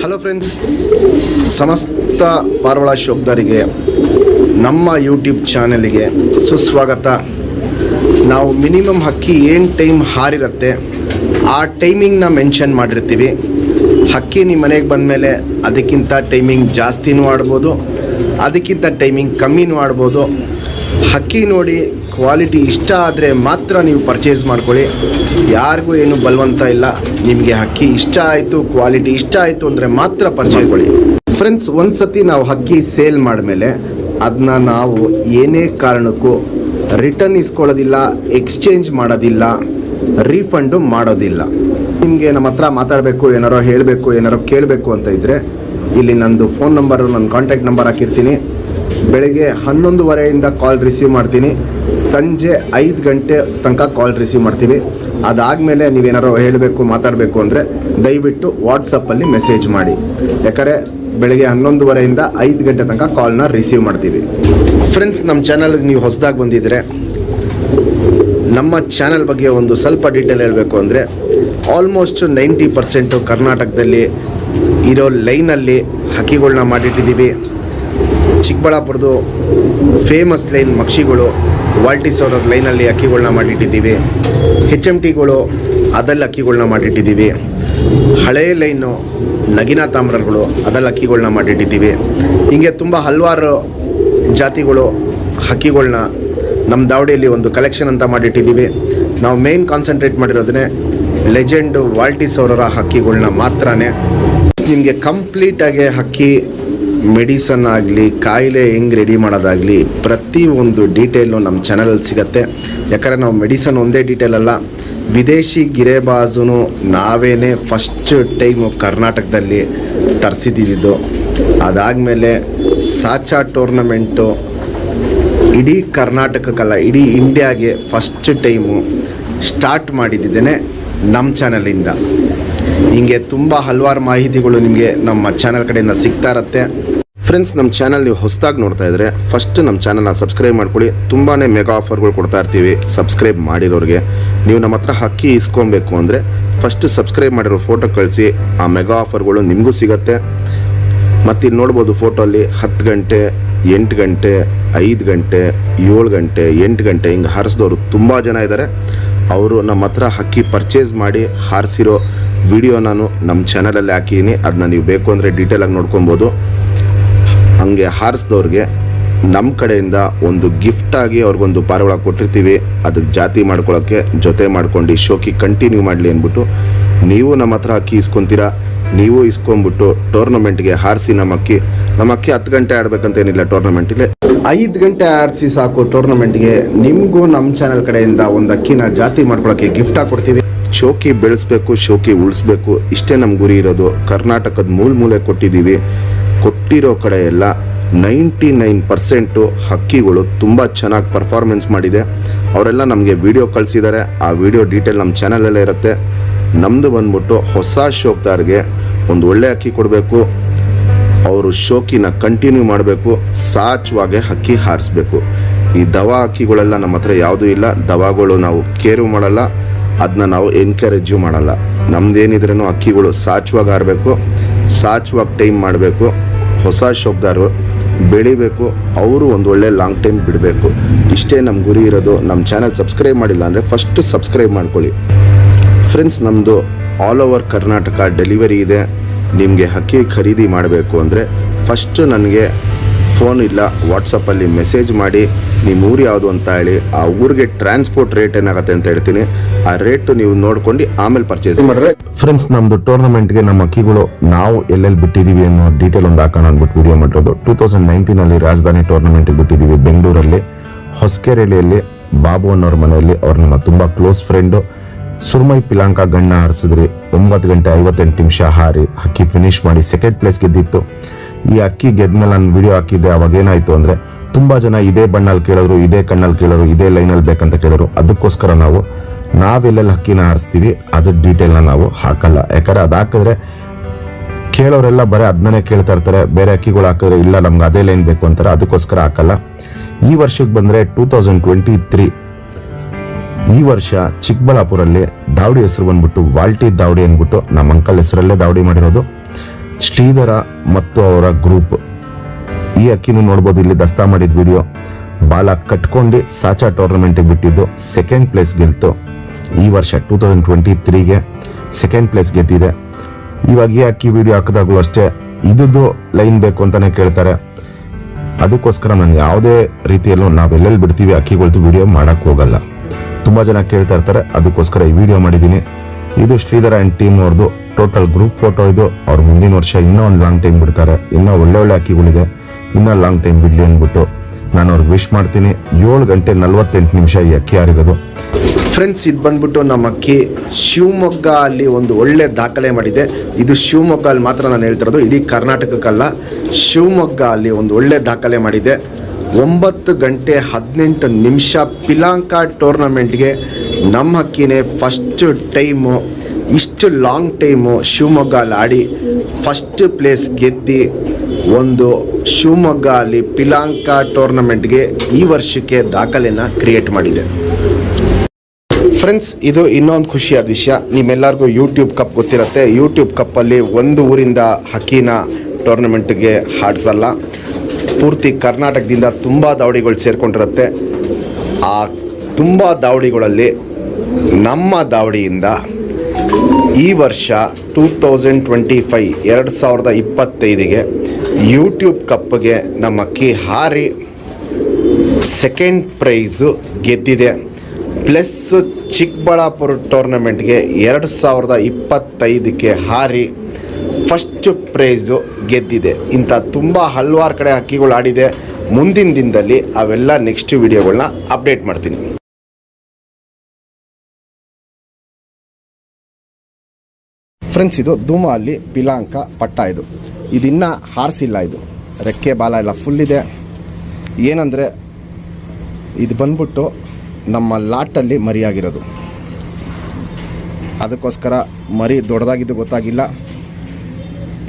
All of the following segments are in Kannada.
ಹಲೋ ಫ್ರೆಂಡ್ಸ್, ಸಮಸ್ತ ಪಾರವಾಳ ಶೋಕ್ದಾರಿಗೆ ನಮ್ಮ ಯೂಟ್ಯೂಬ್ ಚಾನಲಿಗೆ ಸುಸ್ವಾಗತ. ನಾವು ಮಿನಿಮಮ್ ಹಕ್ಕಿ ಏನು ಟೈಮ್ ಹಾರಿರುತ್ತೆ ಆ ಟೈಮಿಂಗ್ನ ಮೆನ್ಷನ್ ಮಾಡಿರ್ತೀವಿ. ಹಕ್ಕಿ ನಿಮ್ಮ ಮನೆಗೆ ಬಂದಮೇಲೆ ಅದಕ್ಕಿಂತ ಟೈಮಿಂಗ್ ಜಾಸ್ತಿನೂ ಆಡ್ಬೋದು, ಅದಕ್ಕಿಂತ ಟೈಮಿಂಗ್ ಕಮ್ಮಿನೂ ಆಡ್ಬೋದು. ಹಕ್ಕಿ ನೋಡಿ ಕ್ವಾಲಿಟಿ ಇಷ್ಟ ಆದರೆ ಮಾತ್ರ ನೀವು ಪರ್ಚೇಸ್ ಮಾಡ್ಕೊಳ್ಳಿ. ಯಾರಿಗೂ ಏನು ಬಲವಂತ ಇಲ್ಲ. ನಿಮಗೆ ಹಕ್ಕಿ ಇಷ್ಟ ಆಯಿತು, ಕ್ವಾಲಿಟಿ ಇಷ್ಟ ಆಯಿತು ಅಂದರೆ ಮಾತ್ರ ಪರ್ಚೇಸ್ ಮಾಡಿ. ಫ್ರೆಂಡ್ಸ್, ಒಂದು ಸತಿ ನಾವು ಹಕ್ಕಿ ಸೇಲ್ ಮಾಡಿದ್ಮೇಲೆ ಅದನ್ನ ನಾವು ಏನೇ ಕಾರಣಕ್ಕೂ ರಿಟರ್ನ್ ಇಸ್ಕೊಳ್ಳೋದಿಲ್ಲ, ಎಕ್ಸ್ಚೇಂಜ್ ಮಾಡೋದಿಲ್ಲ, ರೀಫಂಡು ಮಾಡೋದಿಲ್ಲ. ನಿಮಗೆ ನಮ್ಮ ಹತ್ರ ಮಾತಾಡಬೇಕು, ಏನಾರೋ ಹೇಳಬೇಕು, ಏನಾರೋ ಕೇಳಬೇಕು ಅಂತ ಇದ್ದರೆ ಇಲ್ಲಿ ನಂದು ಫೋನ್ ನಂಬರು, ನನ್ನ ಕಾಂಟ್ಯಾಕ್ಟ್ ನಂಬರ್ ಹಾಕಿರ್ತೀನಿ. ಬೆಳಗ್ಗೆ 11:30 ಕಾಲ್ ರಿಸೀವ್ ಮಾಡ್ತೀನಿ, ಸಂಜೆ 5 ಗಂಟೆ ತನಕ ಕಾಲ್ ರಿಸೀವ್ ಮಾಡ್ತೀವಿ. ಅದಾದಮೇಲೆ ನೀವೇನಾರು ಹೇಳಬೇಕು, ಮಾತಾಡಬೇಕು ಅಂದರೆ ದಯವಿಟ್ಟು ವಾಟ್ಸಪ್ಪಲ್ಲಿ ಮೆಸೇಜ್ ಮಾಡಿ. ಯಾಕಂದರೆ ಬೆಳಗ್ಗೆ 11:30 5 ಗಂಟೆ ತನಕ ಕಾಲ್ನ ರಿಸೀವ್ ಮಾಡ್ತೀವಿ. ಫ್ರೆಂಡ್ಸ್, ನಮ್ಮ ಚಾನಲ್ಗೆ ನೀವು ಹೊಸದಾಗಿ ಬಂದಿದ್ದರೆ ನಮ್ಮ ಚಾನಲ್ ಬಗ್ಗೆ ಒಂದು ಸ್ವಲ್ಪ ಡೀಟೇಲ್ ಹೇಳಬೇಕು ಅಂದರೆ ಆಲ್ಮೋಸ್ಟ್ 90% ಕರ್ನಾಟಕದಲ್ಲಿ ಇರೋ ಲೈನಲ್ಲಿ ಹಕ್ಕಿಗಳನ್ನ ಮಾಡಿಟ್ಟಿದ್ದೀವಿ. ಚಿಕ್ಕಬಳ್ಳಾಪುರದು ಫೇಮಸ್ ಲೈನ್ ಮಕ್ಷಿಗಳು, ವಾಲ್ಟಿಸ್ ಅವರ ಲೈನಲ್ಲಿ ಅಕ್ಕಿಗಳನ್ನ ಮಾಡಿಟ್ಟಿದ್ದೀವಿ. HMTಗಳು ಅದರಲ್ಲಿ ಅಕ್ಕಿಗಳನ್ನ ಮಾಡಿಟ್ಟಿದ್ದೀವಿ. ಹಳೆಯ ಲೈನು ನಗಿನಾ ತಾಮ್ರಗಳು ಅದರಲ್ಲಿ ಅಕ್ಕಿಗಳನ್ನ ಮಾಡಿಟ್ಟಿದ್ದೀವಿ. ಹೀಗೆ ತುಂಬ ಹಲವಾರು ಜಾತಿಗಳು ಹಕ್ಕಿಗಳನ್ನ ನಮ್ಮ ದಾವಡಿಯಲ್ಲಿ ಒಂದು ಕಲೆಕ್ಷನ್ ಅಂತ ಮಾಡಿಟ್ಟಿದ್ದೀವಿ. ನಾವು ಮೇನ್ ಕಾನ್ಸಂಟ್ರೇಟ್ ಮಾಡಿರೋದನ್ನೇ ಲೆಜೆಂಡು ವಾಲ್ಟಿಸ್ ಅವರ ಹಕ್ಕಿಗಳನ್ನ ಮಾತ್ರನೇ. ನಿಮಗೆ ಕಂಪ್ಲೀಟಾಗಿ ಹಕ್ಕಿ ಮೆಡಿಸನ್ ಆಗಲಿ, ಕಾಯಿಲೆ ಹೆಂಗೆ ರೆಡಿ ಮಾಡೋದಾಗಲಿ, ಪ್ರತಿಯೊಂದು ಡೀಟೇಲು ನಮ್ಮ ಚಾನಲಲ್ಲಿ ಸಿಗುತ್ತೆ. ಯಾಕಂದರೆ ನಾವು ಮೆಡಿಸನ್ ಒಂದೇ ಡೀಟೇಲ್ ಅಲ್ಲ, ವಿದೇಶಿ ಗಿರೇಬಾಜು ನಾವೇನೇ ಫಸ್ಟ್ ಟೈಮು ಕರ್ನಾಟಕದಲ್ಲಿ ತರಿಸಿದ್ದಿದ್ದು. ಅದಾದಮೇಲೆ ಸಾಚಾ ಟೂರ್ನಮೆಂಟು ಇಡೀ ಕರ್ನಾಟಕಕ್ಕಲ್ಲ, ಇಡೀ ಇಂಡಿಯಾಗೆ ಫಸ್ಟ್ ಟೈಮು ಸ್ಟಾರ್ಟ್ ಮಾಡಿದ್ದೇನೆ ನಮ್ಮ ಚಾನಲಿಂದ. ಹಿಂಗೆ ತುಂಬ ಹಲವಾರು ಮಾಹಿತಿಗಳು ನಿಮಗೆ ನಮ್ಮ ಚಾನಲ್ ಕಡೆಯಿಂದ ಸಿಗ್ತಾ ಇರುತ್ತೆ. ಫ್ರೆಂಡ್ಸ್, ನಮ್ಮ ಚಾನಲ್ ನೀವು ಹೊಸದಾಗಿ ನೋಡ್ತಾ ಇದ್ದರೆ ಫಸ್ಟ್ ನಮ್ಮ ಚಾನಲ್ನ ಸಬ್ಸ್ಕ್ರೈಬ್ ಮಾಡ್ಕೊಳ್ಳಿ. ತುಂಬಾ ಮೆಗಾ ಆಫರ್ಗಳು ಕೊಡ್ತಾ ಇರ್ತೀವಿ ಸಬ್ಸ್ಕ್ರೈಬ್ ಮಾಡಿರೋರಿಗೆ. ನೀವು ನಮ್ಮ ಹತ್ರ ಹಕ್ಕಿ ಇಸ್ಕೊಬೇಕು ಅಂದರೆ ಫಸ್ಟ್ ಸಬ್ಸ್ಕ್ರೈಬ್ ಮಾಡಿರೋ ಫೋಟೋ ಕಳಿಸಿ, ಆ ಮೆಗಾ ಆಫರ್ಗಳು ನಿಮಗೂ ಸಿಗುತ್ತೆ. ಮತ್ತು ಇಲ್ಲಿ ನೋಡ್ಬೋದು ಫೋಟೋಲ್ಲಿ 10 ಗಂಟೆ, 8 ಗಂಟೆ, 5 ಗಂಟೆ, 7 ಗಂಟೆ, 8 ಗಂಟೆ ಹಿಂಗೆ ಹಾರಿಸಿದವರು ತುಂಬ ಜನ ಇದ್ದಾರೆ. ಅವರು ನಮ್ಮ ಹತ್ರ ಹಕ್ಕಿ ಪರ್ಚೇಸ್ ಮಾಡಿ ಹಾರಿಸಿರೋ ವಿಡಿಯೋ ನಾನು ನಮ್ಮ ಚಾನಲಲ್ಲಿ ಹಾಕಿದ್ದೀನಿ. ಅದನ್ನ ನೀವು ಬೇಕು ಅಂದರೆ ಡೀಟೇಲಾಗಿ ನೋಡ್ಕೊಬೋದು. ಹಂಗೆ ಹಾರಿಸಿದವ್ರಿಗೆ ನಮ್ಮ ಕಡೆಯಿಂದ ಒಂದು ಗಿಫ್ಟಾಗಿ ಅವ್ರಿಗೊಂದು ಪಾರಿವಾಳ ಕೊಟ್ಟಿರ್ತೀವಿ. ಅದಕ್ಕೆ ಜಾತಿ ಮಾಡ್ಕೊಳ್ಳೋಕ್ಕೆ ಜೊತೆ ಮಾಡ್ಕೊಂಡು ಶೋಕಿ ಕಂಟಿನ್ಯೂ ಮಾಡಲಿ ಅಂದ್ಬಿಟ್ಟು ನೀವು ನಮ್ಮ ಹತ್ರ ಅಕ್ಕಿ ಇಸ್ಕೊತೀರಾ. ನೀವು ಇಸ್ಕೊಂಬಿಟ್ಟು ಟೂರ್ನಮೆಂಟ್ಗೆ ಹಾರಿಸಿ ನಮ್ಮ ಅಕ್ಕಿ 10 ಗಂಟೆ ಆಡಬೇಕಂತ ಏನಿಲ್ಲ. ಟೂರ್ನಮೆಂಟಿಗೆ 5 ಗಂಟೆ ಆಡಿಸಿ ಸಾಕು. ಟೂರ್ನಮೆಂಟ್ಗೆ ನಿಮಗೂ ನಮ್ಮ ಚಾನಲ್ ಕಡೆಯಿಂದ ಒಂದು ಅಕ್ಕಿನ ಜಾತಿ ಮಾಡ್ಕೊಳ್ಳೋಕ್ಕೆ ಗಿಫ್ಟಾಗಿ ಕೊಡ್ತೀವಿ. ಶೋಕಿ ಬೆಳೆಸ್ಬೇಕು, ಶೋಕಿ ಉಳಿಸ್ಬೇಕು, ಇಷ್ಟೇ ನಮ್ಮ ಗುರಿ ಇರೋದು. ಕರ್ನಾಟಕದ ಮೂಲೆ ಕೊಟ್ಟಿದ್ದೀವಿ. ಕೊಟ್ಟಿರೋ ಕಡೆ ಎಲ್ಲ 99% ಹಕ್ಕಿಗಳು ತುಂಬ ಚೆನ್ನಾಗಿ ಪರ್ಫಾರ್ಮೆನ್ಸ್ ಮಾಡಿದೆ. ಅವರೆಲ್ಲ ನಮಗೆ ವಿಡಿಯೋ ಕಳಿಸಿದ್ದಾರೆ. ಆ ವಿಡಿಯೋ ಡೀಟೇಲ್ ನಮ್ಮ ಚಾನಲಲ್ಲೇ ಇರುತ್ತೆ. ನಮ್ಮದು ಬಂದ್ಬಿಟ್ಟು ಹೊಸ ಶೋಕ್ದಾರ್ಗೆ ಒಂದು ಒಳ್ಳೆ ಅಕ್ಕಿ ಕೊಡಬೇಕು, ಅವರು ಶೋಕಿನ ಕಂಟಿನ್ಯೂ ಮಾಡಬೇಕು, ಸಾಚುವಾಗೆ ಹಕ್ಕಿ ಹಾರಿಸ್ಬೇಕು. ಈ ದವಾ ಹಕ್ಕಿಗಳೆಲ್ಲ ನಮ್ಮ ಹತ್ರ ಯಾವುದೂ ಇಲ್ಲ. ದವಾಗಳು ನಾವು ಕೇರು ಮಾಡಲ್ಲ, ಅದನ್ನ ನಾವು ಎನ್ಕರೇಜು ಮಾಡಲ್ಲ. ನಮ್ದೇನಿದ್ರೂ ಹಕ್ಕಿಗಳು ಸಾಚುವಾಗಿ ಹಾರಬೇಕು, ಸಾಚುವಾಗಿ ಟೈಮ್ ಮಾಡಬೇಕು. ಹೊಸ ಶೋಕ್ದಾರು ಬೆಳಿಬೇಕು, ಅವರು ಒಂದು ಒಳ್ಳೆ ಲಾಂಗ್ ಟೈಮ್ ಬಿಡಬೇಕು. ಇಷ್ಟೇ ನಮ್ಮ ಗುರಿ ಇರೋದು. ನಮ್ಮ ಚಾನಲ್ ಸಬ್ಸ್ಕ್ರೈಬ್ ಮಾಡಿಲ್ಲ ಅಂದರೆ ಫಸ್ಟ್ ಸಬ್ಸ್ಕ್ರೈಬ್ ಮಾಡ್ಕೊಳ್ಳಿ. ಫ್ರೆಂಡ್ಸ್, ನಮ್ಮದು ಆಲ್ ಓವರ್ ಕರ್ನಾಟಕ ಡೆಲಿವರಿ ಇದೆ. ನಿಮಗೆ ಹಕ್ಕಿ ಖರೀದಿ ಮಾಡಬೇಕು ಅಂದರೆ ಫಸ್ಟು ನನಗೆ ಫೋನ್ ಇಲ್ಲ, ವಾಟ್ಸಪ್ಪಲ್ಲಿ ಮೆಸೇಜ್ ಮಾಡಿ ನಿಮ್ಮ ಊರು ಯಾವುದು ಅಂತ ಹೇಳಿ, ಆ ಊರಿಗೆ ಟ್ರಾನ್ಸ್ಪೋರ್ಟ್ ರೇಟ್ ಏನಾಗುತ್ತೆ ಅಂತ ಹೇಳ್ತೀನಿ. ಆ ರೇಟು ನೀವು ನೋಡ್ಕೊಂಡು ಆಮೇಲೆ ಪರ್ಚೇಸ್ ಮಾಡಿದ್ರೆ. ಫ್ರೆಂಡ್ಸ್, ನಮ್ಮದು ಟೂರ್ನಮೆಂಟ್ಗೆ ನಮ್ಮ ಅಕ್ಕಿಗಳು ನಾವು ಎಲ್ಲೆಲ್ಲಿ ಬಿಟ್ಟಿದ್ದೀವಿ ಅನ್ನೋ ಡೀಟೇಲ್ ಒಂದು ಹಾಕೋಣ ಅಂದ್ಬಿಟ್ಟು ವಿಡಿಯೋ ಮಾಡಿರೋದು. 2019 ರಾಜಧಾನಿ ಟೂರ್ನಮೆಂಟ್ಗೆ ಬಿಟ್ಟಿದ್ದೀವಿ ಬೆಂಗಳೂರಲ್ಲಿ, ಹೊಸಕೆರೆಹಳ್ಳಿಯಲ್ಲಿ ಬಾಬು ಅನ್ನೋರ ಮನೆಯಲ್ಲಿ. ಅವ್ರು ನಮ್ಮ ತುಂಬ ಕ್ಲೋಸ್ ಫ್ರೆಂಡು. ಸುರ್ಮೈ ಪಿಲಾಂಕ ಗಣ್ಣ ಹಾರಿಸಿದ್ರಿ. 9 ಗಂಟೆ 58 ನಿಮಿಷ ಹಾರಿ ಹಕ್ಕಿ ಫಿನಿಶ್ ಮಾಡಿ ಸೆಕೆಂಡ್ ಪ್ಲೇಸ್ ಗೆದ್ದಿತ್ತು. ಈ ಅಕ್ಕಿ ಗೆದ್ಮೇಲೆ ನಾನು ವಿಡಿಯೋ ಹಾಕಿದ್ದೆ. ಅವಾಗ ಏನಾಯಿತು ಅಂದರೆ ತುಂಬ ಜನ ಇದೇ ಬಣ್ಣಲ್ಲಿ ಕೇಳೋರು, ಇದೇ ಕಣ್ಣಲ್ಲಿ ಕೇಳೋರು, ಇದೇ ಲೈನಲ್ಲಿ ಬೇಕಂತ ಕೇಳೋರು. ಅದಕ್ಕೋಸ್ಕರ ನಾವೆಲ್ಲೆಲ್ಲಿ ಹಕ್ಕಿನ ಹಾರಿಸ್ತೀವಿ ಅದ್ರ ಡೀಟೇಲ್ನ ನಾವು ಹಾಕಲ್ಲ. ಯಾಕಂದರೆ ಅದು ಹಾಕಿದ್ರೆ ಕೇಳೋರೆಲ್ಲ ಬರೀ ಅದನ್ನೇ ಕೇಳ್ತಾ ಇರ್ತಾರೆ. ಬೇರೆ ಅಕ್ಕಿಗಳು ಹಾಕಿದ್ರೆ ಇಲ್ಲ ನಮ್ಗೆ ಅದೇ ಲೈನ್ ಬೇಕು ಅಂತಾರೆ. ಅದಕ್ಕೋಸ್ಕರ ಹಾಕಲ್ಲ. ಈ ವರ್ಷಕ್ಕೆ ಬಂದರೆ 2023 ಈ ವರ್ಷ ಚಿಕ್ಕಬಳ್ಳಾಪುರಲ್ಲಿ ದಾವಡಿ ಹೆಸರು ಬಂದ್ಬಿಟ್ಟು ವಾಲ್ಟಿ ದಾವಡಿ ಅಂದ್ಬಿಟ್ಟು ನಮ್ಮ ಅಂಕಲ್ ಹೆಸರಲ್ಲೇ ದಾವಡಿ ಮಾಡಿರೋದು. ಶ್ರೀಧರ ಮತ್ತು ಅವರ ಗ್ರೂಪ್. ಈ ಅಕ್ಕಿನೂ ನೋಡ್ಬೋದು, ಇಲ್ಲಿ ದಸ್ತಾ ಮಾಡಿದ ವಿಡಿಯೋ. ಬಾಲ ಕಟ್ಕೊಂಡು ಸಾಚಾ ಟೂರ್ನಮೆಂಟ್ ಬಿಟ್ಟಿದ್ದು ಸೆಕೆಂಡ್ ಪ್ಲೇಸ್ ಗೆಲ್ತು. ಈ ವರ್ಷ 2023ಗೆ ಸೆಕೆಂಡ್ ಪ್ಲೇಸ್ ಗೆದ್ದಿದೆ. ಇವಾಗ ಈ ಅಕ್ಕಿ ವಿಡಿಯೋ ಹಾಕಿದಾಗಲೂ ಅಷ್ಟೇ ಇದ್ದು ಲೈನ್ ಬೇಕು ಅಂತಾನೆ ಕೇಳ್ತಾರೆ. ಅದಕ್ಕೋಸ್ಕರ ನಾನು ಯಾವುದೇ ರೀತಿಯಲ್ಲೂ ನಾವೆಲ್ಲೆಲ್ಲಿ ಬಿಡ್ತೀವಿ ಅಕ್ಕಿಗಳ್ದು ವಿಡಿಯೋ ಮಾಡಕ್ ಹೋಗಲ್ಲ. ತುಂಬಾ ಜನ ಕೇಳ್ತಾ ಇರ್ತಾರೆ, ಅದಕ್ಕೋಸ್ಕರ ಈ ವಿಡಿಯೋ ಮಾಡಿದ್ದೀನಿ. ಇದು ಶ್ರೀಧರ ಅಂಡ್ ಟೀಮ್ ಅವ್ರದ್ದು ಟೋಟಲ್ ಗ್ರೂಪ್ ಫೋಟೋ. ಇದು ಅವ್ರು ಮುಂದಿನ ವರ್ಷ ಇನ್ನೂ ಒಂದು ಲಾಂಗ್ ಟೈಮ್ ಬಿಡ್ತಾರೆ. ಇನ್ನೂ ಒಳ್ಳೆ ಅಕ್ಕಿಗಳಿದೆ, ಇನ್ನೂ ಲಾಂಗ್ ಟೈಮ್ ಬಿಡ್ಲಿ ಅಂದ್ಬಿಟ್ಟು ನಾನು ಅವ್ರಿಗೆ ವಿಶ್ ಮಾಡ್ತೀನಿ. 7:48 ಈ ಅಕ್ಕಿ ಹಾರಿರೋದು. ಫ್ರೆಂಡ್ಸ್, ಇದು ಬಂದ್ಬಿಟ್ಟು ನಮ್ಮ ಅಕ್ಕಿ ಶಿವಮೊಗ್ಗ ಅಲ್ಲಿ ಒಂದು ಒಳ್ಳೆ ದಾಖಲೆ ಮಾಡಿದೆ. ಇದು ಶಿವಮೊಗ್ಗ ಅಲ್ಲಿ ಮಾತ್ರ ನಾನು ಹೇಳ್ತಿರೋದು, ಇಡೀ ಕರ್ನಾಟಕಕ್ಕಲ್ಲ. ಶಿವಮೊಗ್ಗ ಅಲ್ಲಿ ಒಂದು ಒಳ್ಳೆ ದಾಖಲೆ ಮಾಡಿದೆ. 9:18 ಪಿಲಾಂಕ ಟೂರ್ನಮೆಂಟ್ಗೆ ನಮ್ಮ ಅಕ್ಕಿನೇ ಫಸ್ಟ್ ಟೈಮು, ಇಷ್ಟು ಲಾಂಗ್ ಟೈಮು ಶಿವಮೊಗ್ಗ ಅಲ್ಲಿ ಆಡಿ ಫಸ್ಟ್ ಪ್ಲೇಸ್ ಗೆದ್ದು ಒಂದು ಶಿವಮೊಗ್ಗ ಅಲ್ಲಿ ಪಿಲಾಂಕ ಟೂರ್ನಮೆಂಟ್ಗೆ ಈ ವರ್ಷಕ್ಕೆ ದಾಖಲೆನ ಕ್ರಿಯೇಟ್ ಮಾಡಿದೆ. ಫ್ರೆಂಡ್ಸ್, ಇದು ಇನ್ನೊಂದು ಖುಷಿಯಾದ ವಿಷಯ. ನಿಮ್ಮೆಲ್ಲರಿಗೂ ಯೂಟ್ಯೂಬ್ ಕಪ್ ಗೊತ್ತಿರುತ್ತೆ. ಯೂಟ್ಯೂಬ್ ಕಪ್ಪಲ್ಲಿ ಒಂದು ಊರಿಂದ ಹಕ್ಕಿನ ಟೂರ್ನಮೆಂಟ್ಗೆ ಹಾಡಿಸಲ್ಲ, ಪೂರ್ತಿ ಕರ್ನಾಟಕದಿಂದ ತುಂಬ ದಾವಡಿಗಳು ಸೇರ್ಕೊಂಡಿರುತ್ತೆ. ಆ ತುಂಬ ದಾವಡಿಗಳಲ್ಲಿ ನಮ್ಮ ದಾವಡಿಯಿಂದ ಈ ವರ್ಷ 2025 ಯೂಟ್ಯೂಬ್ ಕಪ್ಗೆ ನಮ್ಮ ಅಕ್ಕಿ ಹಾರಿ ಸೆಕೆಂಡ್ ಪ್ರೈಸು ಗೆದ್ದಿದೆ. ಪ್ಲಸ್ ಚಿಕ್ಕಬಳ್ಳಾಪುರ ಟೂರ್ನಮೆಂಟ್ಗೆ 2025 ಹಾರಿ ಫಸ್ಟ್ ಪ್ರೈಸು ಗೆದ್ದಿದೆ. ಇಂಥ ತುಂಬ ಹಲವಾರು ಕಡೆ ಹಕ್ಕಿಗಳು ಆಡಿದೆ. ಮುಂದಿನ ದಿನದಲ್ಲಿ ಅವೆಲ್ಲ ನೆಕ್ಸ್ಟ್ ವಿಡಿಯೋಗಳನ್ನ ಅಪ್ಡೇಟ್ ಮಾಡ್ತೀನಿ. ಫ್ರೆಂಡ್ಸ್, ಇದು ಧೂಮ ಅಲ್ಲಿ ಪಿಲಾಂಕ ಪಟ್ಟ. ಇದಿನ್ನೂ ಹಾರಿಸಿಲ್ಲ. ಇದು ರೆಕ್ಕೆ ಬಾಲ ಎಲ್ಲ ಫುಲ್ ಇದೆ. ಏನಂದರೆ ಇದು ಬಂದ್ಬಿಟ್ಟು ನಮ್ಮ ಲಾಟಲ್ಲಿ ಮರಿಯಾಗಿರೋದು, ಅದಕ್ಕೋಸ್ಕರ ಮರಿ ದೊಡ್ಡದಾಗಿದ್ದು ಗೊತ್ತಾಗಿಲ್ಲ.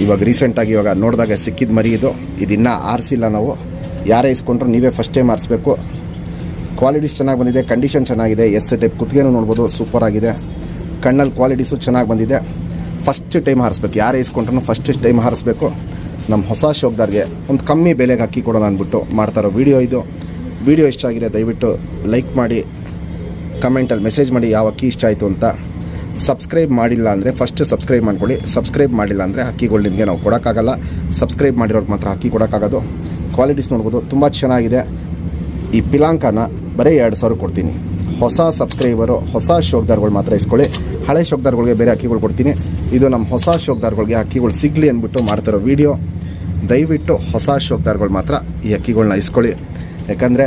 ಇವಾಗ ರೀಸೆಂಟಾಗಿ ಇವಾಗ ನೋಡಿದಾಗ ಸಿಕ್ಕಿದ ಮರಿ ಇದು. ಇದಿನ್ನೂ ಆರಿಸಿಲ್ಲ. ನಾವು ಯಾರೇ ಇಸ್ಕೊಂಡ್ರು ನೀವೇ ಫಸ್ಟ್ ಟೈಮ್ ಆರಿಸ್ಬೇಕು. ಕ್ವಾಲಿಟೀಸ್ ಚೆನ್ನಾಗಿ ಬಂದಿದೆ, ಕಂಡೀಷನ್ ಚೆನ್ನಾಗಿದೆ. ಎಸ್ ಟೈಪ್ ಕುತ್ತಿಗೆನೂ ನೋಡ್ಬೋದು, ಸೂಪರ್ ಆಗಿದೆ. ಕಣ್ಣಲ್ಲಿ ಕ್ವಾಲಿಟೀಸು ಚೆನ್ನಾಗಿ ಬಂದಿದೆ. ಫಸ್ಟ್ ಟೈಮ್ ಹಾರಿಸ್ಬೇಕು. ಯಾರೇ ಇಸ್ಕೊಂಡ್ರೂ ಫಸ್ಟ್ ಟೈಮ್ ಹಾರಿಸ್ಬೇಕು. ನಮ್ಮ ಹೊಸ ಶೋಕ್ದಾರ್ಗೆ ಒಂದು ಕಮ್ಮಿ ಬೆಲೆಗೆ ಅಕ್ಕಿ ಕೊಡೋಣ ಅಂದ್ಬಿಟ್ಟು ಮಾಡ್ತಾರೋ ವಿಡಿಯೋ ಇದು. ವಿಡಿಯೋ ಇಷ್ಟ ಆಗಿದೆ ದಯವಿಟ್ಟು ಲೈಕ್ ಮಾಡಿ, ಕಮೆಂಟಲ್ಲಿ ಮೆಸೇಜ್ ಮಾಡಿ ಯಾವ ಅಕ್ಕಿ ಇಷ್ಟ ಆಯಿತು ಅಂತ. ಸಬ್ಸ್ಕ್ರೈಬ್ ಮಾಡಿಲ್ಲ ಅಂದರೆ ಫಸ್ಟ್ ಸಬ್ಸ್ಕ್ರೈಬ್ ಮಾಡ್ಕೊಳ್ಳಿ. ಸಬ್ಸ್ಕ್ರೈಬ್ ಮಾಡಿಲ್ಲ ಅಂದರೆ ಹಕ್ಕಿಗಳು ನಿಮಗೆ ನಾವು ಕೊಡೋಕ್ಕಾಗಲ್ಲ. ಸಬ್ಸ್ಕ್ರೈಬ್ ಮಾಡಿರೋರ್ಗೆ ಮಾತ್ರ ಹಕ್ಕಿ ಕೊಡೋಕ್ಕಾಗೋದು. ಕ್ವಾಲಿಟೀಸ್ ನೋಡ್ಬೋದು, ತುಂಬ ಚೆನ್ನಾಗಿದೆ. ಈ ಪಿಲಾಂಕನ ಬರೀ 2,000 ಕೊಡ್ತೀನಿ. ಹೊಸ ಸಬ್ಸ್ಕ್ರೈಬರು, ಹೊಸ ಶೋಕ್ದಾರ್ಗಳು ಮಾತ್ರ ಇಸ್ಕೊಳ್ಳಿ. ಹಳೆ ಶೋಕ್ದಾರ್ಗಳಿಗೆ ಬೇರೆ ಹಕ್ಕಿಗಳು ಕೊಡ್ತೀನಿ. ಇದು ನಮ್ಮ ಹೊಸ ಶೋಕ್ದಾರ್ಗಳಿಗೆ ಹಕ್ಕಿಗಳು ಸಿಗಲಿ ಅಂದ್ಬಿಟ್ಟು ಮಾಡ್ತಿರೋ ವಿಡಿಯೋ. ದಯವಿಟ್ಟು ಹೊಸ ಶೋಕ್ದಾರ್ಗಳು ಮಾತ್ರ ಈ ಹಕ್ಕಿಗಳನ್ನ ಇಸ್ಕೊಳ್ಳಿ. ಯಾಕಂದರೆ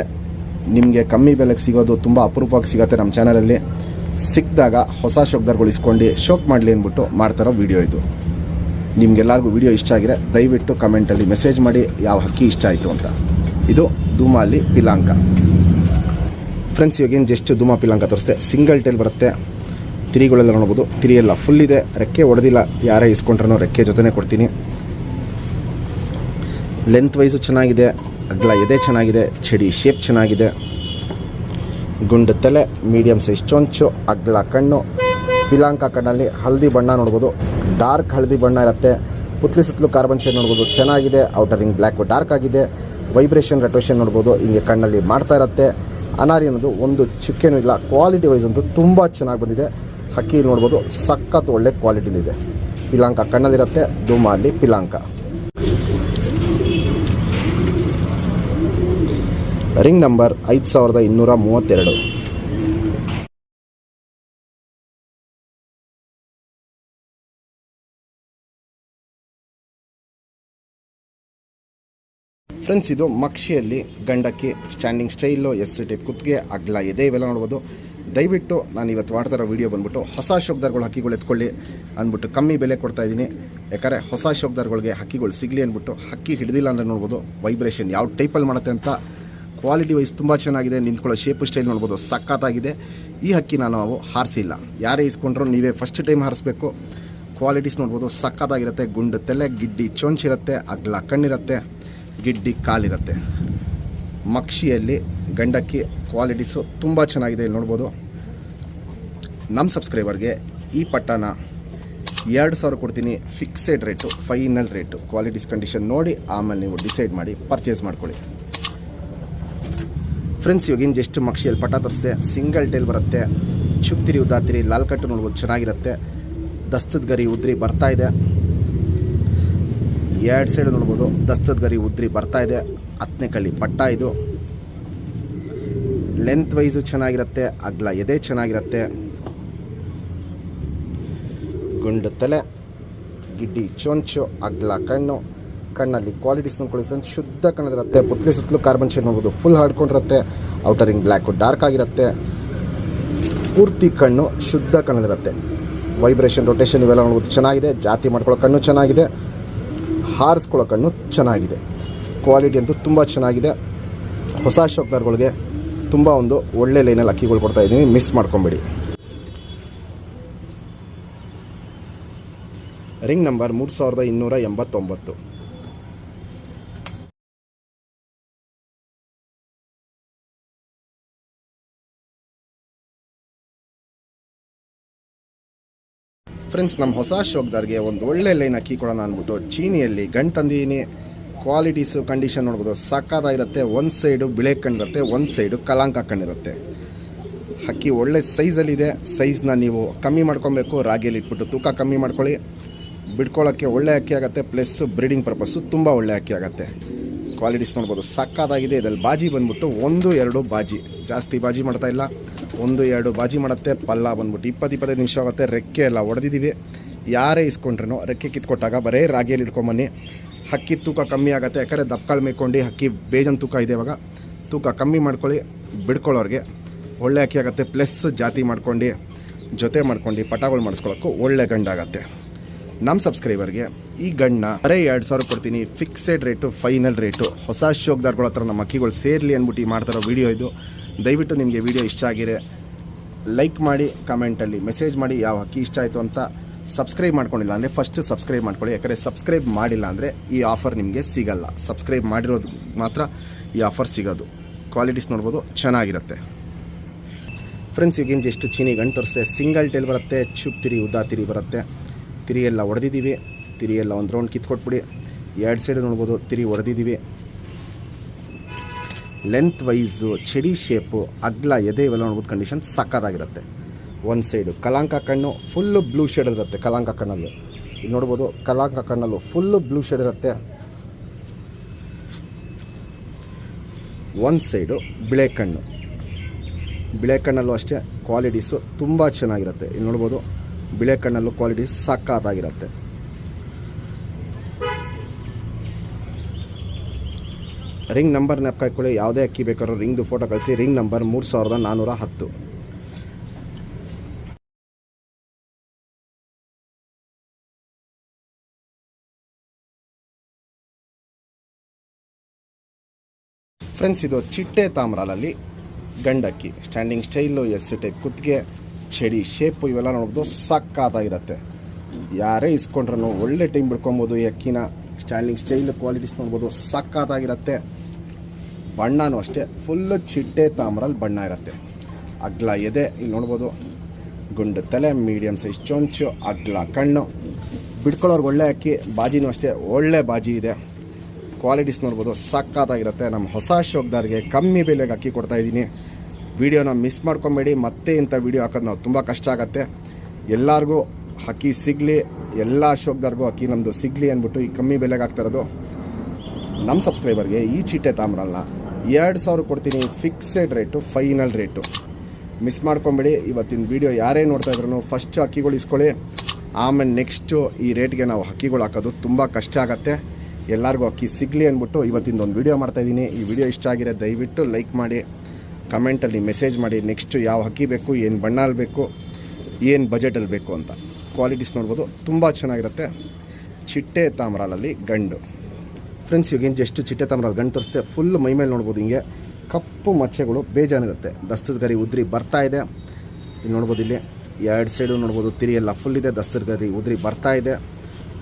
ನಿಮಗೆ ಕಮ್ಮಿ ಬೆಲೆಗೆ ಸಿಗೋದು ತುಂಬ ಅಪರೂಪವಾಗಿ ಸಿಗುತ್ತೆ. ನಮ್ಮ ಚಾನಲಲ್ಲಿ ಸಿಕ್ಕಿದಾಗ ಹೊಸ ಶೋಕ್ದಾರ್ಗಳು ಇಸ್ಕೊಂಡು ಶೋಕ್ ಮಾಡಲಿ ಅಂದ್ಬಿಟ್ಟು ಮಾಡ್ತಾರೋ ವಿಡಿಯೋ ಇದು. ನಿಮಗೆಲ್ಲರಿಗೂ ವಿಡಿಯೋ ಇಷ್ಟ ಆಗಿದ್ರೆ ದಯವಿಟ್ಟು ಕಮೆಂಟಲ್ಲಿ ಮೆಸೇಜ್ ಮಾಡಿ ಯಾವ ಹಕ್ಕಿ ಇಷ್ಟ ಆಯಿತು ಅಂತ. ಇದು ಧೂಮ ಅಲ್ಲಿ ಪಿಲಾಂಕ. ಫ್ರೆಂಡ್ಸ್, ಇವಾಗೇನು ಜಸ್ಟ್ ಧೂಮ ಪಿಲಾಂಕ ತೋರಿಸ್ತೆ. ಸಿಂಗಲ್ ಟೈಲ್ ಬರುತ್ತೆ. ತಿರಿಗಳೆಲ್ಲ ನೋಡ್ಬೋದು, ತಿರಿಯೆಲ್ಲ ಫುಲ್ ಇದೆ. ರೆಕ್ಕೆ ಹೊಡೆದಿಲ್ಲ. ಯಾರೇ ಇಸ್ಕೊಂಡ್ರೂ ರೆಕ್ಕೆ ಜೊತೆನೇ ಕೊಡ್ತೀನಿ. ಲೆಂತ್ ವೈಸು ಚೆನ್ನಾಗಿದೆ, ಅಗಲ ಎದೆ ಚೆನ್ನಾಗಿದೆ, ಚಡಿ ಶೇಪ್ ಚೆನ್ನಾಗಿದೆ. ಗುಂಡು ತಲೆ, ಮೀಡಿಯಮ್ ಸೈಜ್ ಚೊಂಚು, ಅಗಲ ಕಣ್ಣು. ಪಿಲಾಂಕ ಕಣ್ಣಲ್ಲಿ ಹಳದಿ ಬಣ್ಣ ನೋಡ್ಬೋದು, ಡಾರ್ಕ್ ಹಳದಿ ಬಣ್ಣ ಇರುತ್ತೆ. ಪುತ್ಲಿ ಸುತ್ತಲೂ ಕಾರ್ಬನ್ ಶೇಡ್ ನೋಡ್ಬೋದು, ಚೆನ್ನಾಗಿದೆ. ಔಟರ್ ರಿಂಗ್ ಬ್ಲ್ಯಾಕ್ ಡಾರ್ಕ್ ಆಗಿದೆ. ವೈಬ್ರೇಷನ್ ರೊಟೇಷನ್ ನೋಡ್ಬೋದು, ಹಿಂಗೆ ಕಣ್ಣಲ್ಲಿ ಮಾಡ್ತಾ ಇರುತ್ತೆ. ಅನಾರಿ ಅನ್ನೋದು ಒಂದು ಚುಕ್ಕೆನೂ ಇಲ್ಲ. ಕ್ವಾಲಿಟಿ ವೈಸ್ ಅಂತೂ ತುಂಬ ಚೆನ್ನಾಗಿ ಬಂದಿದೆ. ಹಕ್ಕಿ ನೋಡ್ಬೋದು, ಸಖತ್ ಒಳ್ಳೆ ಕ್ವಾಲಿಟಿಲಿದೆ. ಪಿಲಾಂಕ ಕಣ್ಣಲ್ಲಿರುತ್ತೆ. ಧೂಮ ಅಲ್ಲಿ ಪಿಲಾಂಕ. Ring number 5232. ಫ್ರೆಂಡ್ಸ್, ಇದು ಮಕ್ಷಿಯಲ್ಲಿ ಗಂಡಕ್ಕಿ. ಸ್ಟ್ಯಾಂಡಿಂಗ್ ಸ್ಟೈಲು, ಎಸ್ ಟೈಪ್ ಕುತ್ತಿಗೆ, ಅಗಲ ಎದೆ ಇವೆಲ್ಲ ನೋಡ್ಬೋದು. ದಯವಿಟ್ಟು ನಾನು ಇವತ್ತು ಮಾಡ್ತಾರೋ ವಿಡಿಯೋ ಬಂದ್ಬಿಟ್ಟು ಹೊಸ ಶೋಕ್ದಾರ್ಗಳು ಹಕ್ಕಿಗಳು ಎತ್ಕೊಳ್ಳಿ ಅಂದ್ಬಿಟ್ಟು ಕಮ್ಮಿ ಬೆಲೆ ಕೊಡ್ತಾಯಿದ್ದೀನಿ. ಯಾಕಂದರೆ ಹೊಸ ಶೋಕ್ದಾರ್ಗಳಿಗೆ ಹಕ್ಕಿಗಳು ಸಿಗಲಿ ಅಂದ್ಬಿಟ್ಟು. ಹಕ್ಕಿ ಹಿಡಿದಿಲ್ಲ ಅಂದರೆ ನೋಡ್ಬೋದು ವೈಬ್ರೇಷನ್ ಯಾವ ಟೈಪಲ್ಲಿ ಮಾಡುತ್ತೆ ಅಂತ. ಕ್ವಾಲಿಟಿ ವೈಸ್ ತುಂಬ ಚೆನ್ನಾಗಿದೆ. ನಿಂತ್ಕೊಳ್ಳೋ ಶೇಪು ಸ್ಟೈಲ್ ನೋಡ್ಬೋದು, ಸಖತ್ತಾಗಿದೆ. ಈ ಹಕ್ಕಿನ ನಾವು ಹಾರಿಸಿಲ್ಲ. ಯಾರೇ ಇಸ್ಕೊಂಡ್ರು ನೀವೇ ಫಸ್ಟ್ ಟೈಮ್ ಹಾರಿಸ್ಬೇಕು. ಕ್ವಾಲಿಟೀಸ್ ನೋಡ್ಬೋದು, ಸಖತ್ತಾಗಿರುತ್ತೆ. ಗುಂಡು ತಲೆ, ಗಿಡ್ಡಿ ಚೊಂಚಿರುತ್ತೆ, ಅಗಲ ಕಣ್ಣಿರುತ್ತೆ, ಗಿಡ್ಡಿ ಕಾಲಿರುತ್ತೆ. ಮಕ್ಷಿಯಲ್ಲಿ ಗಂಡಕ್ಕಿ ಕ್ವಾಲಿಟೀಸು ತುಂಬ ಚೆನ್ನಾಗಿದೆ. ಇಲ್ಲಿ ನೋಡ್ಬೋದು. ನಮ್ಮ ಸಬ್ಸ್ಕ್ರೈಬರ್ಗೆ ಈ ಪಟ್ಟನ 2,000 ಕೊಡ್ತೀನಿ. Fixed rate, final rate. Qualities condition ನೋಡಿ ಆಮೇಲೆ ನೀವು ಡಿಸೈಡ್ ಮಾಡಿ ಪರ್ಚೇಸ್ ಮಾಡ್ಕೊಳ್ಳಿ. ಫ್ರೆಂಡ್ಸ್, ಇವಾಗಿನ ಜಸ್ಟ್ ಮಕ್ಷಿಯಲ್ಲಿ ಪಟ ತರಿಸಿದೆ. ಸಿಂಗಲ್ ಟೈಲ್ ಬರುತ್ತೆ, ಚುಪ್ತಿರಿ ಉದ್ದಾತಿರಿ, ಲಾಲ್ ಕಟ್ಟು ನೋಡ್ಬೋದು, ಚೆನ್ನಾಗಿರುತ್ತೆ. ದಸ್ತದ ಗರಿ ಉದ್ರಿ ಬರ್ತಾ ಇದೆ. 2 ಸೈಡ್ ನೋಡ್ಬೋದು, ದಸ್ತದ ಗರಿ ಉದ್ರಿ ಬರ್ತಾ ಇದೆ. 10ನೇ ಕಳ್ಳಿ ಪಟ್ಟ ಇದು. ಲೆಂತ್ ವೈಸು ಚೆನ್ನಾಗಿರುತ್ತೆ, ಅಗ್ಲ ಎದೆ ಚೆನ್ನಾಗಿರುತ್ತೆ. ಗುಂಡು ತಲೆ, ಗಿಡ್ಡಿ ಚೊಂಚು, ಅಗ್ಲ ಕಣ್ಣು. ಕಣ್ಣಲ್ಲಿ ಕ್ವಾಲಿಟೀಸ್ ನೋಡ್ಕೊಳ್ಳಿ ಫ್ರೆಂಡ್ಸ್, ಶುದ್ಧ ಕಣ್ಣದಿರುತ್ತೆ. ಪುತ್ಲಿ ಸುತ್ತಲೂ ಕಾರ್ಬನ್ ಶೇಡ್ ನೋಡ್ಬೋದು, ಫುಲ್ ಹಾಡ್ಕೊಂಡಿರುತ್ತೆ. ಔಟರಿಂಗ್ ಬ್ಲ್ಯಾಕು ಡಾರ್ಕ್ ಆಗಿರುತ್ತೆ. ಪೂರ್ತಿ ಕಣ್ಣು ಶುದ್ಧ ಕಣ್ಣದಿರುತ್ತೆ. ವೈಬ್ರೇಷನ್, ರೊಟೇಷನ್ ಇವೆಲ್ಲ ನೋಡ್ಬೋದು ಚೆನ್ನಾಗಿದೆ. ಜಾತಿ ಮಾಡ್ಕೊಳ್ಳೋ ಕಣ್ಣು ಚೆನ್ನಾಗಿದೆ, ಹಾರಿಸ್ಕೊಳ್ಳೋ ಕಣ್ಣು ಚೆನ್ನಾಗಿದೆ. ಕ್ವಾಲಿಟಿ ಅಂತೂ ತುಂಬ ಚೆನ್ನಾಗಿದೆ. ಹೊಸ ಶೋಕ್ದಾರ್ಗಳಿಗೆ ತುಂಬ ಒಂದು ಒಳ್ಳೆ ಲೈನಲ್ಲಿ ಅಕ್ಕಿಗಳು ಕೊಡ್ತಾ ಇದ್ದೀನಿ, ಮಿಸ್ ಮಾಡ್ಕೊಬೇಡಿ. Ring number 3289. ಫ್ರೆಂಡ್ಸ್, ನಮ್ಮ ಹೊಸ ಶೋಕ್ದಾರ್ಗೆ ಒಂದು ಒಳ್ಳೆ ಲೈನ್ ಅಕ್ಕಿ ಕೊಡೋಣ ಅಂದ್ಬಿಟ್ಟು ಚೀನಿಯಲ್ಲಿ ಗಂಟು ತಂದಿದ್ದೀನಿ. ಕ್ವಾಲಿಟೀಸು ಕಂಡೀಷನ್ ನೋಡ್ಬೋದು, ಸಕ್ಕತ್ತಾಗಿರುತ್ತೆ. ಒಂದು ಸೈಡು ಬಿಳೆ ಕಣ್ಣಿರುತ್ತೆ, ಒಂದು ಸೈಡು ಕಲಾಂಕ ಕಣ್ಣಿರುತ್ತೆ. ಅಕ್ಕಿ ಒಳ್ಳೆ ಸೈಜಲ್ಲಿದೆ. ಸೈಜ್ನ ನೀವು ಕಮ್ಮಿ ಮಾಡ್ಕೊಬೇಕು. ರಾಗಿಯಲ್ಲಿ ಇಟ್ಬಿಟ್ಟು ತೂಕ ಕಮ್ಮಿ ಮಾಡ್ಕೊಳ್ಳಿ. ಬಿಡ್ಕೊಳ್ಳೋಕ್ಕೆ ಒಳ್ಳೆ ಅಕ್ಕಿ ಆಗುತ್ತೆ. ಪ್ಲಸ್ ಬ್ರೀಡಿಂಗ್ ಪರ್ಪಸ್ಸು ತುಂಬ ಒಳ್ಳೆ ಅಕ್ಕಿ ಆಗುತ್ತೆ. ಕ್ವಾಲಿಟೀಸ್ ನೋಡ್ಬೋದು, ಸಕ್ಕತ್ತಾಗಿದೆ. ಇದರಲ್ಲಿ ಬಾಜಿ ಬಂದ್ಬಿಟ್ಟು 1-2 ಬಾಜಿ, ಜಾಸ್ತಿ ಬಾಜಿ ಮಾಡ್ತಾ ಇಲ್ಲ. 1-2 ಬಾಜಿ ಮಾಡುತ್ತೆ. ಪಲ್ಲ ಬಂದ್ಬಿಟ್ಟು 20-25 ನಿಮಿಷ ಆಗುತ್ತೆ. ರೆಕ್ಕೆ ಎಲ್ಲ ಹೊಡೆದಿದ್ದೀವಿ. ಯಾರೇ ಇಸ್ಕೊಂಡ್ರೂ ರೆಕ್ಕೆ ಕಿತ್ಕೊಟ್ಟಾಗ ಬರೀ ರಾಗಿಯಲ್ಲಿ ಇಟ್ಕೊಂಬನ್ನಿ. ಹಕ್ಕಿ ತೂಕ ಕಮ್ಮಿ ಆಗುತ್ತೆ. ಯಾಕಂದರೆ ದಪ್ಕಾಳು ಮೇಯ್ಕೊಂಡು ಹಕ್ಕಿ ಬೇಜನ್ ತೂಕ ಇದೆ. ಇವಾಗ ತೂಕ ಕಮ್ಮಿ ಮಾಡ್ಕೊಳ್ಳಿ. ಬಿಡ್ಕೊಳ್ಳೋರಿಗೆ ಒಳ್ಳೆ ಅಕ್ಕಿ ಆಗುತ್ತೆ. ಪ್ಲಸ್ ಜಾತಿ ಮಾಡ್ಕೊಂಡು ಜೊತೆ ಮಾಡ್ಕೊಂಡು ಪಟಾಗಳು ಮಾಡಿಸ್ಕೊಳ್ಳೋಕ್ಕೂ ಒಳ್ಳೆ ಗಂಡಾಗತ್ತೆ. ನಮ್ಮ ಸಬ್ಸ್ಕ್ರೈಬರ್ಗೆ ಈ ಗಂಡನ್ನ ಬರೀ 2,000 ಕೊಡ್ತೀನಿ. Fixed rate, final rate. ಹೊಸ ಶೋಕ್ದಾರ್ಗಳ ಹತ್ರ ನಮ್ಮ ಅಕ್ಕಿಗಳು ಸೇರಲಿ ಅಂದ್ಬಿಟ್ಟು ಮಾಡ್ತಾರೋ ವೀಡಿಯೋ ಇದು. ದಯವಿಟ್ಟು ನಿಮಗೆ ವೀಡಿಯೋ ಇಷ್ಟ ಆಗಿದೆ ಲೈಕ್ ಮಾಡಿ, ಕಮೆಂಟಲ್ಲಿ ಮೆಸೇಜ್ ಮಾಡಿ ಯಾವ ಅಕ್ಕಿ ಇಷ್ಟ ಆಯಿತು ಅಂತ. ಸಬ್ಸ್ಕ್ರೈಬ್ ಮಾಡ್ಕೊಂಡಿಲ್ಲ ಅಂದರೆ ಫಸ್ಟ್ ಸಬ್ಸ್ಕ್ರೈಬ್ ಮಾಡ್ಕೊಳ್ಳಿ. ಯಾಕಂದರೆ ಸಬ್ಸ್ಕ್ರೈಬ್ ಮಾಡಿಲ್ಲ ಅಂದರೆ ಈ ಆಫರ್ ನಿಮಗೆ ಸಿಗಲ್ಲ. ಸಬ್ಸ್ಕ್ರೈಬ್ ಮಾಡಿರೋದು ಮಾತ್ರ ಈ ಆಫರ್ ಸಿಗೋದು. ಕ್ವಾಲಿಟೀಸ್ ನೋಡ್ಬೋದು, ಚೆನ್ನಾಗಿರುತ್ತೆ. ಫ್ರೆಂಡ್ಸ್, ಈಗಿನ ಜಸ್ಟ್ ಚೀನಿ ಗಂಟು ತರಿಸಿದೆ. ಸಿಂಗಲ್ ಟೈಲ್ ಬರುತ್ತೆ, ಚುಪ್ ತಿರಿ ಉದ್ದಾ ತಿರಿ ಬರುತ್ತೆ. ತಿರಿ ಎಲ್ಲ ಹೊಡೆದಿದ್ದೀವಿ. ತಿರಿ ಎಲ್ಲ ಒಂದು ರೌಂಡ್ ಕಿತ್ಕೊಟ್ಬಿಡಿ. 2 ಸೈಡ್ ನೋಡ್ಬೋದು, ತಿರಿ ಹೊಡೆದಿದ್ದೀವಿ. ಲೆಂತ್ ವೈಸು, ಚಡಿ ಶೇಪು, ಅಗ್ಲ ಎದೆ ಇವೆಲ್ಲ ನೋಡ್ಬೋದು. ಕಂಡೀಷನ್ ಸಕ್ಕತ್ತಾಗಿರುತ್ತೆ. ಒಂದು ಸೈಡು ಕಲಾಂಕ ಕಣ್ಣು ಫುಲ್ಲು ಬ್ಲೂ ಶೇಡ್ ಇರುತ್ತೆ. ಕಲಾಂಕ ಕಣ್ಣಲ್ಲೂ ಇಲ್ಲಿ ನೋಡ್ಬೋದು, ಕಲಾಂಕ ಕಣ್ಣಲ್ಲೂ ಫುಲ್ಲು ಬ್ಲೂ ಶೇಡ್ ಇರುತ್ತೆ. ಒಂದು ಸೈಡು ಬಿಳೆ ಕಣ್ಣು. ಬಿಳೆ ಕಣ್ಣಲ್ಲೂ ಅಷ್ಟೇ ಕ್ವಾಲಿಟೀಸು ತುಂಬ ಚೆನ್ನಾಗಿರುತ್ತೆ. ಇಲ್ಲಿ ನೋಡ್ಬೋದು, ಬಿಳೆ ಕಣ್ಣಲ್ಲೂ ಕ್ವಾಲಿಟೀಸ್ ಸಕ್ಕತ್ತಾಗಿರುತ್ತೆ. ರಿಂಗ್ ನಂಬರ್ ನೆನಪು ಹಾಕೊಳ್ಳಿ. ಯಾವುದೇ ಅಕ್ಕಿ ಬೇಕಾದ್ರೂ ರಿಂಗ್ದು ಫೋಟೋ ಕಳಿಸಿ. Ring number 3410. ಫ್ರೆಂಡ್ಸ್, ಇದು ಚಿಟ್ಟೆ ತಾಮ್ರಾಲಲ್ಲಿ ಗಂಡಕ್ಕಿ. ಸ್ಟ್ಯಾಂಡಿಂಗ್ ಸ್ಟೈಲು, ಎಸ್ ಟೈಪ್ ಕುತ್ತಿಗೆ, ಚಡಿ ಶೇಪು ಇವೆಲ್ಲ ನೋಡ್ಬೋದು, ಸಕ್ಕತ್ತಾಗಿರುತ್ತೆ. ಯಾರೇ ಇಸ್ಕೊಂಡ್ರೂ ಒಳ್ಳೆ ಟೈಮ್ ಬಿಡ್ಕೊಬೋದು ಈ ಅಕ್ಕಿನ. ಸ್ಟ್ಯಾಂಡಿಂಗ್ ಸ್ಟೈಲ್ ಕ್ವಾಲಿಟೀಸ್ ನೋಡ್ಬೋದು, ಸಕ್ಕತ್ತಾಗಿರುತ್ತೆ. ಬಣ್ಣನೂ ಅಷ್ಟೇ ಫುಲ್ಲು ಚಿಟ್ಟೆ ತಾಮ್ರಲ್ಲಿ ಬಣ್ಣ ಇರುತ್ತೆ. ಅಗ್ಲ ಎದೆ ಇಲ್ಲಿ ನೋಡ್ಬೋದು, ಗುಂಡು ತಲೆ, ಮೀಡಿಯಮ್ ಸೈಜ್ ಚೊಂಚು, ಅಗ್ಲ ಕಣ್ಣು. ಬಿಡ್ಕೊಳ್ಳೋರ್ಗೆ ಒಳ್ಳೆ ಅಕ್ಕಿ. ಬಾಜಿನೂ ಅಷ್ಟೇ ಒಳ್ಳೆ ಬಾಜಿ ಇದೆ. ಕ್ವಾಲಿಟೀಸ್ ನೋಡ್ಬೋದು, ಸಕ್ಕತ್ತಾಗಿರುತ್ತೆ. ನಮ್ಮ ಹೊಸ ಶೋಕ್ದಾರ್ಗೆ ಕಮ್ಮಿ ಬೆಲೆಗೆ ಅಕ್ಕಿ ಕೊಡ್ತಾಯಿದ್ದೀನಿ. ವೀಡಿಯೋನ ಮಿಸ್ ಮಾಡ್ಕೊಬೇಡಿ. ಮತ್ತೆ ಇಂಥ ವೀಡಿಯೋ ಹಾಕೋದು ನಾವು ತುಂಬ ಕಷ್ಟ ಆಗುತ್ತೆ. ಎಲ್ಲರಿಗೂ ಅಕ್ಕಿ ಸಿಗಲಿ, ಎಲ್ಲ ಶೋಕ್ದಾರ್ಗೂ ಅಕ್ಕಿ ನಮ್ಮದು ಸಿಗಲಿ ಅಂದ್ಬಿಟ್ಟು ಈ ಕಮ್ಮಿ ಬೆಲೆಗೆ ಆಗ್ತಾಯಿರೋದು. ನಮ್ಮ ಸಬ್ಸ್ಕ್ರೈಬರ್ಗೆ ಈ ಚಿಟ್ಟೆ ತಾಮ್ರಲ್ಲ 2,000 ಕೊಡ್ತೀನಿ. Fixed rate, final rate. Miss ಮಾಡ್ಕೊಬೇಡಿ. ಇವತ್ತಿನ ವೀಡಿಯೋ ಯಾರೇ ನೋಡ್ತಾ ಇದ್ರು ಫಸ್ಟ್ ಅಕ್ಕಿಗಳು ಇಸ್ಕೊಳ್ಳಿ. ಆಮೇಲೆ ನೆಕ್ಸ್ಟು ಈ ರೇಟ್ಗೆ ನಾವು ಅಕ್ಕಿಗಳು ಹಾಕೋದು ತುಂಬ ಕಷ್ಟ ಆಗುತ್ತೆ. ಎಲ್ಲರಿಗೂ ಅಕ್ಕಿ ಸಿಗಲಿ ಅಂದ್ಬಿಟ್ಟು ಇವತ್ತಿಂದ ಒಂದು ವೀಡಿಯೋ ಮಾಡ್ತಾಯಿದ್ದೀನಿ. ಈ ವಿಡಿಯೋ ಇಷ್ಟ ಆಗಿದೆ ದಯವಿಟ್ಟು ಲೈಕ್ ಮಾಡಿ, ಕಮೆಂಟಲ್ಲಿ ಮೆಸೇಜ್ ಮಾಡಿ. ನೆಕ್ಸ್ಟು ಯಾವ ಅಕ್ಕಿ ಬೇಕು, ಏನು ಬಣ್ಣಲ್ಲಿ ಬೇಕು, ಏನು ಬಜೆಟಲ್ಲಿ ಬೇಕು ಅಂತ. ಕ್ವಾಲಿಟೀಸ್ ನೋಡ್ಬೋದು, ತುಂಬ ಚೆನ್ನಾಗಿರುತ್ತೆ. ಚಿಟ್ಟೆ ತಾಮ್ರಾಲಲ್ಲಿ ಗಂಡು. ಫ್ರೆಂಡ್ಸ್, ಇವಾಗೇನು ಜಸ್ಟ್ ಚಿಟ್ಟೆ ತಾಮ್ರಲ್ಲಿ ಗಂಡು ತರಿಸ್ತೆ. ಫುಲ್ ಮೈಮೇಲೆ ನೋಡ್ಬೋದು, ಹಿಂಗೆ ಕಪ್ಪು ಮಚ್ಚೆಗಳು ಬೇಜಾನಿರುತ್ತೆ. ದಸ್ತದ ಗರಿ ಉದ್ರಿ ಬರ್ತಾ ಇದೆ. ಇಲ್ಲಿ ನೋಡ್ಬೋದು, ಇಲ್ಲಿ 2 ಸೈಡು ನೋಡ್ಬೋದು, ತಿರಿ ಎಲ್ಲ ಫುಲ್ ಇದೆ. ದಸ್ತದ ಗರಿ ಉದ್ರಿ ಬರ್ತಾ ಇದೆ.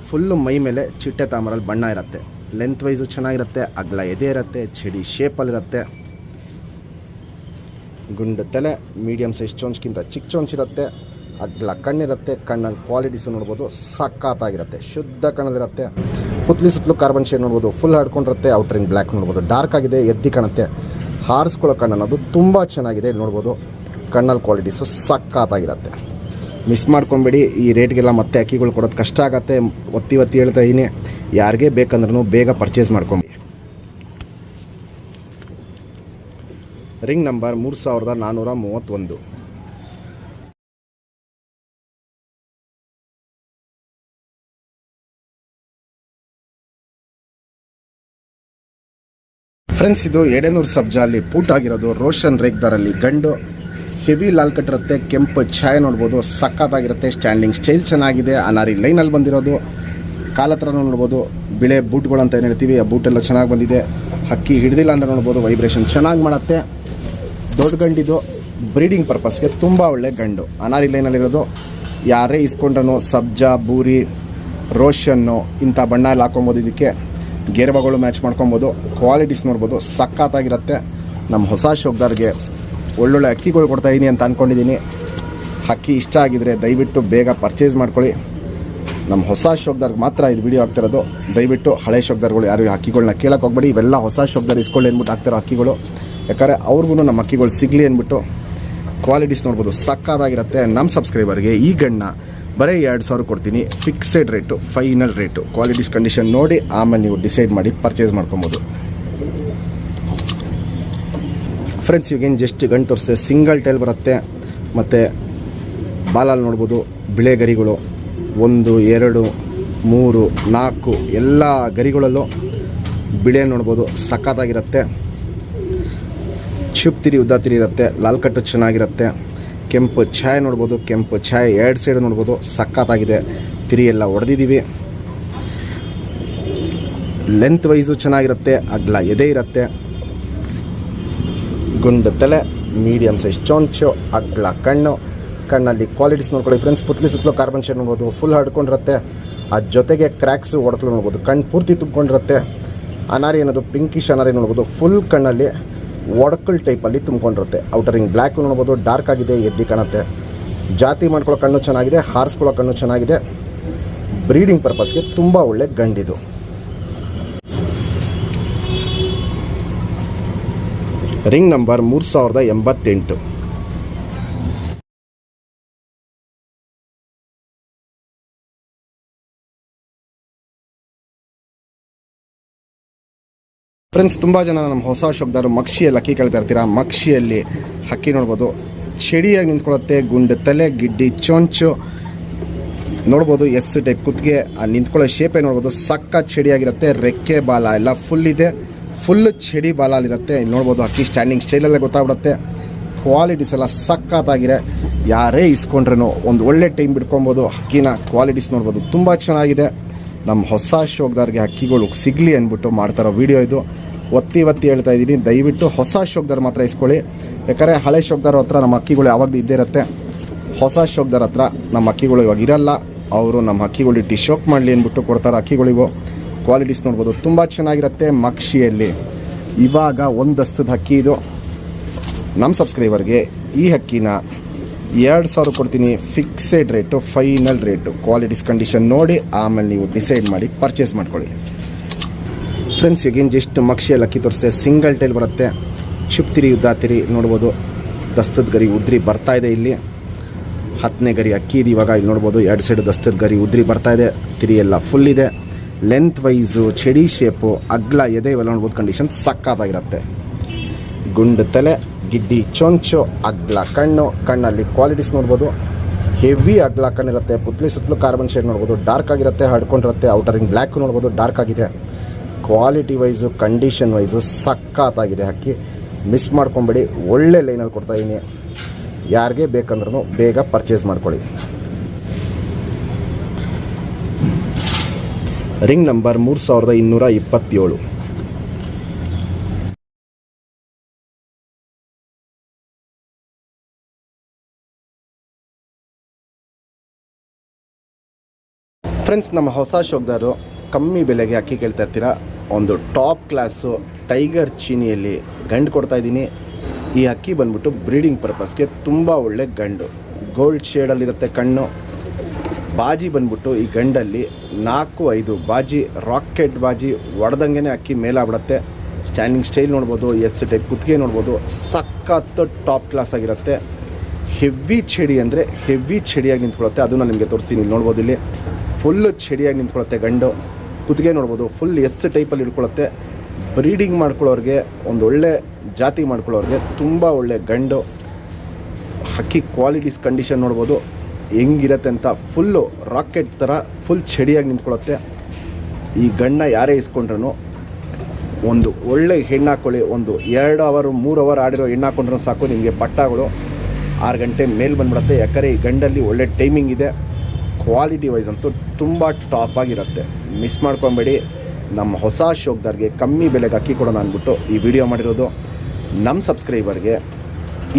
ಫುಲ್ಲು ಮೈ ಮೇಲೆ ಚಿಟ್ಟೆ ತಾಮ್ರಲ್ಲಿ ಬಣ್ಣ ಇರುತ್ತೆ. ಲೆಂತ್ ವೈಸು ಚೆನ್ನಾಗಿರುತ್ತೆ. ಅಗ್ಲ ಎದೆ ಇರುತ್ತೆ. ಚಡಿ ಶೇಪಲ್ಲಿರುತ್ತೆ. ಗುಂಡು ತಲೆ, ಮೀಡಿಯಮ್ ಸೈಜ್ ಚೊಂಚ್ಗಿಂತ ಚಿಕ್ಕ ಚೊಂಚಿರುತ್ತೆ. ಅಗ್ಲ ಕಣ್ಣಿರುತ್ತೆ. ಕಣ್ಣಲ್ಲಿ ಕ್ವಾಲಿಟೀಸು ನೋಡ್ಬೋದು ಸಖತ್ತಾಗಿರುತ್ತೆ. ಶುದ್ಧ ಕಣ್ಣಲ್ಲಿರುತ್ತೆ. ಪುತ್ಲಿ ಸುತ್ತಲೂ ಕಾರ್ಬನ್ ಶೇಡ್ ನೋಡ್ಬೋದು. ಫುಲ್ ಹರ್ಕೊಂಡಿರುತ್ತೆ. ಔಟ್ರಿಂಗ್ ಬ್ಲ್ಯಾಕ್ ನೋಡ್ಬೋದು. ಡಾರ್ಕ್ ಆಗಿದೆ, ಎದ್ದಿ ಕಾಣುತ್ತೆ. ಹಾರಿಸ್ಕೊಳ್ಳೋ ಕಣ್ಣು ಅನ್ನೋದು ತುಂಬ ಚೆನ್ನಾಗಿದೆ. ಇಲ್ಲಿ ನೋಡ್ಬೋದು ಕಣ್ಣಲ್ಲಿ ಕ್ವಾಲಿಟೀಸು ಸಖತ್ತಾಗಿರುತ್ತೆ. ಮಿಸ್ ಮಾಡ್ಕೊಬೇಡಿ. ಈ ರೇಟ್ಗೆಲ್ಲ ಮತ್ತೆ ಅಕ್ಕಿಗಳು ಕೊಡೋದು ಕಷ್ಟ ಆಗುತ್ತೆ. ಒತ್ತಿ ಹೇಳ್ತಾ ಇದ್ದೀನಿ, ಯಾರಿಗೇ ಬೇಕಂದ್ರೂ ಬೇಗ ಪರ್ಚೇಸ್ ಮಾಡ್ಕೊಂಬಿಡಿ. Ring number 3431. ಫ್ರೆಂಡ್ಸ್, ಇದು ಎಡೆನೂರು ಸಬ್ಜಾಲಿ ಪೂಟ್ ಆಗಿರೋದು. ರೋಷನ್ ರೇಗ್ದಾರಲ್ಲಿ ಗಂಡು. ಹೆವಿ ಲಾಲ್ ಕಟ್ಟಿರುತ್ತೆ. ಕೆಂಪು ಛಾಯೆ ನೋಡ್ಬೋದು ಸಖತ್ತಾಗಿರುತ್ತೆ. ಸ್ಟ್ಯಾಂಡಿಂಗ್ ಸ್ಟೈಲ್ ಚೆನ್ನಾಗಿದೆ. ಅನಾರಿ ಲೈನಲ್ಲಿ ಬಂದಿರೋದು. ಕಾಲತ್ರ ನೋಡ್ಬೋದು. ಬಿಳೆ ಬೂಟ್ಗಳು ಅಂತ ಏನು ಹೇಳ್ತೀವಿ, ಆ ಬೂಟೆಲ್ಲ ಚೆನ್ನಾಗಿ ಬಂದಿದೆ. ಹಕ್ಕಿ ಹಿಡಿದಿಲ್ಲ ಅಂದರೆ ನೋಡ್ಬೋದು ವೈಬ್ರೇಷನ್ ಚೆನ್ನಾಗಿ ಮಾಡುತ್ತೆ. ದೊಡ್ಡ ಗಂಡಿದು ಬ್ರೀಡಿಂಗ್ ಪರ್ಪಸ್ಗೆ ತುಂಬ ಒಳ್ಳೆ ಗಂಡು. ಅನಾರಿ ಲೈನಲ್ಲಿರೋದು. ಯಾರೇ ಇಸ್ಕೊಂಡ್ರೂ ಸಬ್ಜಾ, ಬೂರಿ, ರೋಷನ್ನು ಇಂಥ ಬಣ್ಣ ಎಲ್ಲ ಹಾಕೊಬೋದು. ಇದಕ್ಕೆ ಗೆರಬಗಳು ಮ್ಯಾಚ್ ಮಾಡ್ಕೊಬೋದು. ಕ್ವಾಲಿಟೀಸ್ ನೋಡ್ಬೋದು ಸಖತ್ತಾಗಿರುತ್ತೆ. ನಮ್ಮ ಹೊಸ ಶೋಕ್ದಾರ್ಗೆ ಒಳ್ಳೊಳ್ಳೆ ಅಕ್ಕಿಗಳು ಕೊಡ್ತಾಯಿದ್ದೀನಿ ಅಂತ ಅಂದ್ಕೊಂಡಿದ್ದೀನಿ. ಅಕ್ಕಿ ಇಷ್ಟ ಆಗಿದರೆ ದಯವಿಟ್ಟು ಬೇಗ ಪರ್ಚೇಸ್ ಮಾಡ್ಕೊಳ್ಳಿ. ನಮ್ಮ ಹೊಸ ಶೋಕ್ದಾರ್ಗೆ ಮಾತ್ರ ಇದು ವಿಡಿಯೋ ಆಗ್ತಿರೋದು. ದಯವಿಟ್ಟು ಹಳೆ ಶೋಕ್ದಾರ್ಗಳು ಯಾರು ಈ ಅಕ್ಕಿಗಳನ್ನ ಕೇಳಕ್ಕೆ ಹೋಗ್ಬೇಡಿ. ಇವೆಲ್ಲ ಹೊಸ ಶೋಕ್ದಾರ್ ಇಸ್ಕೊಳ್ಳಿ ಅಂದ್ಬಿಟ್ಟು ಆಗ್ತಿರೋ ಅಕ್ಕಿಗಳು. ಯಾಕಂದರೆ ಅವ್ರಿಗೂ ನಮ್ಮ ಅಕ್ಕಿಗಳು ಸಿಗಲಿ ಅಂದ್ಬಿಟ್ಟು. ಕ್ವಾಲಿಟೀಸ್ ನೋಡ್ಬೋದು ಸಖತ್ತಾಗಿರುತ್ತೆ. ನಮ್ಮ ಸಬ್ಸ್ಕ್ರೈಬರ್ಗೆ ಈ ಗಣ್ಣ ಬರೀ 2000 ಕೊಡ್ತೀನಿ. Fixed rate, final rate. Qualities condition ನೋಡಿ ಆಮೇಲೆ ನೀವು ಡಿಸೈಡ್ ಮಾಡಿ ಪರ್ಚೇಸ್ ಮಾಡ್ಕೊಬೋದು. ಫ್ರೆಂಡ್ಸ್, ಇವಾಗೇನು ಜಸ್ಟ್ ಗಂಟು ತೋರಿಸ್ತೆ. ಸಿಂಗಲ್ ಟೈಲ್ ಬರುತ್ತೆ. ಮತ್ತು ಬಾಲಲ್ಲಿ ನೋಡ್ಬೋದು ಬಿಳೆ ಗರಿಗಳು 1, 2, 3, 4 ಎಲ್ಲ ಗರಿಗಳಲ್ಲೂ ಬಿಳೆ ನೋಡ್ಬೋದು ಸಖತ್ತಾಗಿರುತ್ತೆ. ಶುಪ್ ತಿರಿ, ಉದ್ದ ತಿರಿ ಇರುತ್ತೆ. ಲಾಲ್ ಕಟ್ಟು ಚೆನ್ನಾಗಿರುತ್ತೆ. ಕೆಂಪು ಛಾಯೆ ನೋಡ್ಬೋದು. ಕೆಂಪು ಛಾಯೆ 2 ಸೈಡ್ ನೋಡ್ಬೋದು ಸಖತ್ತಾಗಿದೆ. ತಿರಿ ಎಲ್ಲ ಹೊಡೆದಿದ್ದೀವಿ. ಲೆಂತ್ ವೈಸು ಚೆನ್ನಾಗಿರುತ್ತೆ. ಅಗ್ಲ ಎದೆ ಇರುತ್ತೆ. ಗುಂಡು ತಲೆ, ಮೀಡಿಯಮ್ ಸೈಜ್ ಚೊಂಚು, ಅಗ್ಲ ಕಣ್ಣು. ಕಣ್ಣಲ್ಲಿ ಕ್ವಾಲಿಟೀಸ್ ನೋಡ್ಕೊಳ್ಳಿ ಫ್ರೆಂಡ್ಸ್. ಪುತ್ಲಿ ಸುತ್ತಲೂ ಕಾರ್ಬನ್ ಶೇಡ್ ನೋಡ್ಬೋದು. ಫುಲ್ ಹಡ್ಕೊಂಡಿರುತ್ತೆ. ಆ ಜೊತೆಗೆ ಕ್ರ್ಯಾಕ್ಸು ಹೊಡೆತಲು ನೋಡ್ಬೋದು. ಕಣ್ಣು ಪೂರ್ತಿ ತುಂಬಿಕೊಂಡಿರುತ್ತೆ. ಅನಾರಿ ಅನ್ನೋದು ಪಿಂಕಿಶ್ ಅನಾರಿ ನೋಡ್ಬೋದು. ಫುಲ್ ಕಣ್ಣಲ್ಲಿ ಒಡಕಲ್ ಟೈಪಲ್ಲಿ ತುಂಬಿಕೊಂಡಿರುತ್ತೆ. ಔಟರಿಂಗ್ ಬ್ಲ್ಯಾಕು ನೋಡ್ಬೋದು. ಡಾರ್ಕ್ ಆಗಿದೆ, ಎದ್ದಿ ಕಾಣುತ್ತೆ. ಜಾತಿ ಮಾಡ್ಕೊಳ್ಳೋ ಕಣ್ಣು ಚೆನ್ನಾಗಿದೆ. ಹಾರಿಸ್ಕೊಳ್ಳೋ ಕಣ್ಣು ಚೆನ್ನಾಗಿದೆ. ಬ್ರೀಡಿಂಗ್ ಪರ್ಪಸ್ಗೆ ತುಂಬ ಒಳ್ಳೆ ಗಂಡಿದು. Ring number 3088. ಫ್ರೆಂಡ್ಸ್, ತುಂಬ ಜನ ನಮ್ಮ ಹೊಸ ಶಬ್ದಾರು ಮಕ್ಷಿಯಲ್ಲಿ ಅಕ್ಕಿ ಕೇಳ್ತಾ ಇರ್ತೀರ. ಮಕ್ಷಿಯಲ್ಲಿ ಹಕ್ಕಿ ನೋಡ್ಬೋದು ಚಡಿಯಾಗಿ ನಿಂತ್ಕೊಳ್ಳುತ್ತೆ. ಗುಂಡು ತಲೆ, ಗಿಡ್ಡಿ ಚೊಂಚು ನೋಡ್ಬೋದು. ಎಸ್ ಟೈಪ್ ಕುತ್ತಿಗೆ. ನಿಂತ್ಕೊಳ್ಳೋ ಶೇಪೇ ನೋಡ್ಬೋದು ಸಕ್ಕ ಚಡಿಯಾಗಿರುತ್ತೆ. ರೆಕ್ಕೆ ಬಾಲ ಎಲ್ಲ ಫುಲ್ ಇದೆ. ಫುಲ್ ಚಡಿ ಬಾಲಲ್ಲಿರುತ್ತೆ. ಇಲ್ಲಿ ನೋಡ್ಬೋದು ಅಕ್ಕಿ ಸ್ಟ್ಯಾಂಡಿಂಗ್ ಸ್ಟೈಲಲ್ಲೇ ಗೊತ್ತಾಗ್ಬಿಡುತ್ತೆ. ಕ್ವಾಲಿಟೀಸ್ ಎಲ್ಲ ಸಖತ್ತಾಗಿದೆ. ಯಾರೇ ಇಸ್ಕೊಂಡ್ರೂ ಒಂದು ಒಳ್ಳೆ ಟೈಮ್ ಬಿಡ್ಕೊಬೋದು. ಅಕ್ಕಿನ ಕ್ವಾಲಿಟೀಸ್ ನೋಡ್ಬೋದು ತುಂಬ ಚೆನ್ನಾಗಿದೆ. ನಮ್ಮ ಹೊಸ ಶೋಕ್ದಾರ್ಗೆ ಅಕ್ಕಿಗಳು ಸಿಗಲಿ ಅಂದ್ಬಿಟ್ಟು ಮಾಡ್ತಾರೋ ವೀಡಿಯೋ ಇದು. ಒತ್ತಿ ಹೇಳ್ತಾ ಇದ್ದೀನಿ, ದಯವಿಟ್ಟು ಹೊಸ ಶೋಕ್ದಾರ್ ಮಾತ್ರ ಇಸ್ಕೊಳ್ಳಿ. ಯಾಕಂದರೆ ಹಳೆ ಶೋಕ್ದಾರ್ ಹತ್ರ ನಮ್ಮ ಅಕ್ಕಿಗಳು ಯಾವಾಗಲೂ ಇದ್ದೇ ಇರುತ್ತೆ. ಹೊಸ ಶೋಕ್ದಾರ್ ಹತ್ರ ನಮ್ಮ ಅಕ್ಕಿಗಳು ಇವಾಗ ಇರಲ್ಲ. ಅವರು ನಮ್ಮ ಅಕ್ಕಿಗಳು ಇಟ್ಟು ಶೋಕ್ ಮಾಡಲಿ ಅಂದ್ಬಿಟ್ಟು ಕೊಡ್ತಾರೆ ಅಕ್ಕಿಗಳಿಗೂ. ಕ್ವಾಲಿಟೀಸ್ ನೋಡ್ಬೋದು ತುಂಬ ಚೆನ್ನಾಗಿರುತ್ತೆ. ಮಕ್ಷಿಯಲ್ಲಿ ಇವಾಗ ಒಂದಸ್ತದ ಹಕ್ಕಿ ಇದು. ನಮ್ಮ ಸಬ್ಸ್ಕ್ರೈಬರ್ಗೆ ಈ ಹಕ್ಕಿನ 2000 ಕೊಡ್ತೀನಿ. Fixed rate, final rate. Qualities condition ನೋಡಿ ಆಮೇಲೆ ನೀವು ಡಿಸೈಡ್ ಮಾಡಿ ಪರ್ಚೇಸ್ ಮಾಡ್ಕೊಳ್ಳಿ. ಫ್ರೆಂಡ್ಸ್, ಈಗೇನು ಜಸ್ಟ್ ಮಕ್ಷಿಯಲ್ಲಿ ಅಕ್ಕಿ ತೋರಿಸ್ತೆ. ಸಿಂಗಲ್ ಟೈಲ್ ಬರುತ್ತೆ. ಚುಪ್ತಿರಿ, ಉದ್ದ ತಿರಿ ನೋಡ್ಬೋದು. ದಸ್ತದ ಗರಿ ಉದ್ರಿ ಬರ್ತಾಯಿದೆ. ಇಲ್ಲಿ 10ನೇ ಗರಿ ಅಕ್ಕಿ ಇದು ಇವಾಗ. ಇಲ್ಲಿ ನೋಡ್ಬೋದು 2 ಸೈಡ್ ದಸ್ತದ ಗರಿ ಉದ್ರಿ ಬರ್ತಾಯಿದೆ. ತಿರಿ ಎಲ್ಲ ಫುಲ್ ಇದೆ. ಲೆಂತ್ ವೈಸು, ಚಡಿ ಶೇಪು, ಅಗ್ಲ ಎದೆ ಇವೆಲ್ಲ ನೋಡ್ಬೋದು. ಕಂಡೀಷನ್ ಸಕ್ಕತ್ತಾಗಿರುತ್ತೆ. ಗುಂಡು ತಲೆ, ಗಿಡ್ಡಿ ಚೊಂಚು, ಅಗ್ಲ ಕಣ್ಣು. ಕಣ್ಣಲ್ಲಿ ಕ್ವಾಲಿಟೀಸ್ ನೋಡ್ಬೋದು. ಹೆವಿ ಅಗ್ಲ ಕಣ್ಣಿರುತ್ತೆ. ಪುತ್ಲಿ ಸುತ್ತಲೂ ಕಾರ್ಬನ್ ಶೇಡ್ ನೋಡ್ಬೋದು. ಡಾರ್ಕ್ ಆಗಿರುತ್ತೆ, ಹಡ್ಕೊಂಡಿರುತ್ತೆ. ಔಟರಿಂಗ್ ಬ್ಲ್ಯಾಕ್ ನೋಡ್ಬೋದು. ಡಾರ್ಕ್ ಆಗಿದೆ. ಕ್ವಾಲಿಟಿ ವೈಸು, ಕಂಡೀಷನ್ ವೈಸು ಸಖತ್ತಾಗಿದೆ ಹಕ್ಕಿ. ಮಿಸ್ ಮಾಡ್ಕೊಂಬೇಡಿ. ಒಳ್ಳೆ ಲೈನಲ್ಲಿ ಕೊಡ್ತಾಯಿದ್ದೀನಿ. ಯಾರಿಗೆ ಬೇಕಂದ್ರೂ ಬೇಗ ಪರ್ಚೇಸ್ ಮಾಡ್ಕೊಳ್ಳಿ. Ring number 3227. ಫ್ರೆಂಡ್ಸ್, ನಮ್ಮ ಹೊಸ ಶೋಕ್ದಾರು ಕಮ್ಮಿ ಬೆಲೆಗೆ ಅಕ್ಕಿ ಕೇಳ್ತಾ ಇರ್ತೀರ. ಒಂದು ಟಾಪ್ ಕ್ಲಾಸು ಟೈಗರ್ ಚೀನಿಯಲ್ಲಿ ಗಂಡು ಕೊಡ್ತಾಯಿದ್ದೀನಿ. ಈ ಅಕ್ಕಿ ಬಂದ್ಬಿಟ್ಟು ಬ್ರೀಡಿಂಗ್ ಪರ್ಪಸ್ಗೆ ತುಂಬ ಒಳ್ಳೆ ಗಂಡು. ಗೋಲ್ಡ್ ಶೇಡಲ್ಲಿರುತ್ತೆ ಕಣ್ಣು. ಬಾಜಿ ಬಂದ್ಬಿಟ್ಟು ಈ ಗಂಡಲ್ಲಿ 4-5 ಬಾಜಿ, ರಾಕೆಟ್ ಬಾಜಿ ಹೊಡೆದಂಗೆ ಅಕ್ಕಿ ಮೇಲಾಗ್ಬಿಡುತ್ತೆ. ಸ್ಟ್ಯಾಂಡಿಂಗ್ ಸ್ಟೈಲ್ ನೋಡ್ಬೋದು, ಎಸ್ ಟೈಪ್ ಕುತ್ತಿಗೆ ನೋಡ್ಬೋದು, ಸಖತ್ತು ಟಾಪ್ ಕ್ಲಾಸ್ ಆಗಿರುತ್ತೆ. ಹೆವಿ ಚಡಿ ಅಂದರೆ ಹೆವಿ ಚಡಿಯಾಗಿ ನಿಂತ್ಕೊಳ್ಳುತ್ತೆ. ಅದನ್ನು ನಿಮಗೆ ತೋರಿಸ್ತೀನಿ, ನೋಡ್ಬೋದು. ಇಲ್ಲಿ ಫುಲ್ಲು ಚಡಿಯಾಗಿ ನಿಂತ್ಕೊಳ್ಳುತ್ತೆ ಗಂಡು. ಕುತ್ತಿಗೆ ನೋಡ್ಬೋದು, ಫುಲ್ ಎಸ್ ಟೈಪಲ್ಲಿ ಇಟ್ಕೊಳ್ಳುತ್ತೆ. ಬ್ರೀಡಿಂಗ್ ಮಾಡ್ಕೊಳ್ಳೋರಿಗೆ, ಒಂದು ಒಳ್ಳೆ ಜಾತಿ ಮಾಡ್ಕೊಳ್ಳೋರಿಗೆ ತುಂಬ ಒಳ್ಳೆ ಗಂಡು. ಹಕ್ಕಿ ಕ್ವಾಲಿಟೀಸ್ ಕಂಡೀಷನ್ ನೋಡ್ಬೋದು ಹೆಂಗಿರುತ್ತೆ ಅಂತ. ಫುಲ್ಲು ರಾಕೆಟ್ ಥರ ಫುಲ್ ಚಡಿಯಾಗಿ ನಿಂತ್ಕೊಳ್ಳುತ್ತೆ. ಈ ಗಂಡನ್ನ ಯಾರೇ ಇಸ್ಕೊಂಡ್ರೂ ಒಂದು ಒಳ್ಳೆ ಹೆಣ್ಣು ಹಾಕ್ಕೊಳ್ಳಿ. ಒಂದು 2 ಅವರ್ 3 ಅವರ್ ಆಡಿರೋ ಹೆಣ್ಣು ಹಾಕ್ಕೊಂಡ್ರೂ ಸಾಕು, ನಿಮಗೆ ಪಟ್ಟಗಳು 6 ಗಂಟೆ ಮೇಲೆ ಬಂದ್ಬಿಡುತ್ತೆ. ಯಾಕಂದರೆ ಈ ಗಂಡಲ್ಲಿ ಒಳ್ಳೆ ಟೈಮಿಂಗ್ ಇದೆ. ಕ್ವಾಲಿಟಿ ವೈಸ್ ಅಂತೂ ತುಂಬ ಟಾಪ್ ಆಗಿರುತ್ತೆ. ಮಿಸ್ ಮಾಡ್ಕೊಬೇಡಿ. ನಮ್ಮ ಹೊಸ ಶೋಕ್ದಾರ್ಗೆ ಕಮ್ಮಿ ಬೆಲೆಗೆ ಅಕ್ಕಿ ಕೊಡೋಣ ಅಂದ್ಬಿಟ್ಟು ಈ ವಿಡಿಯೋ ಮಾಡಿರೋದು. ನಮ್ಮ ಸಬ್ಸ್ಕ್ರೈಬರ್ಗೆ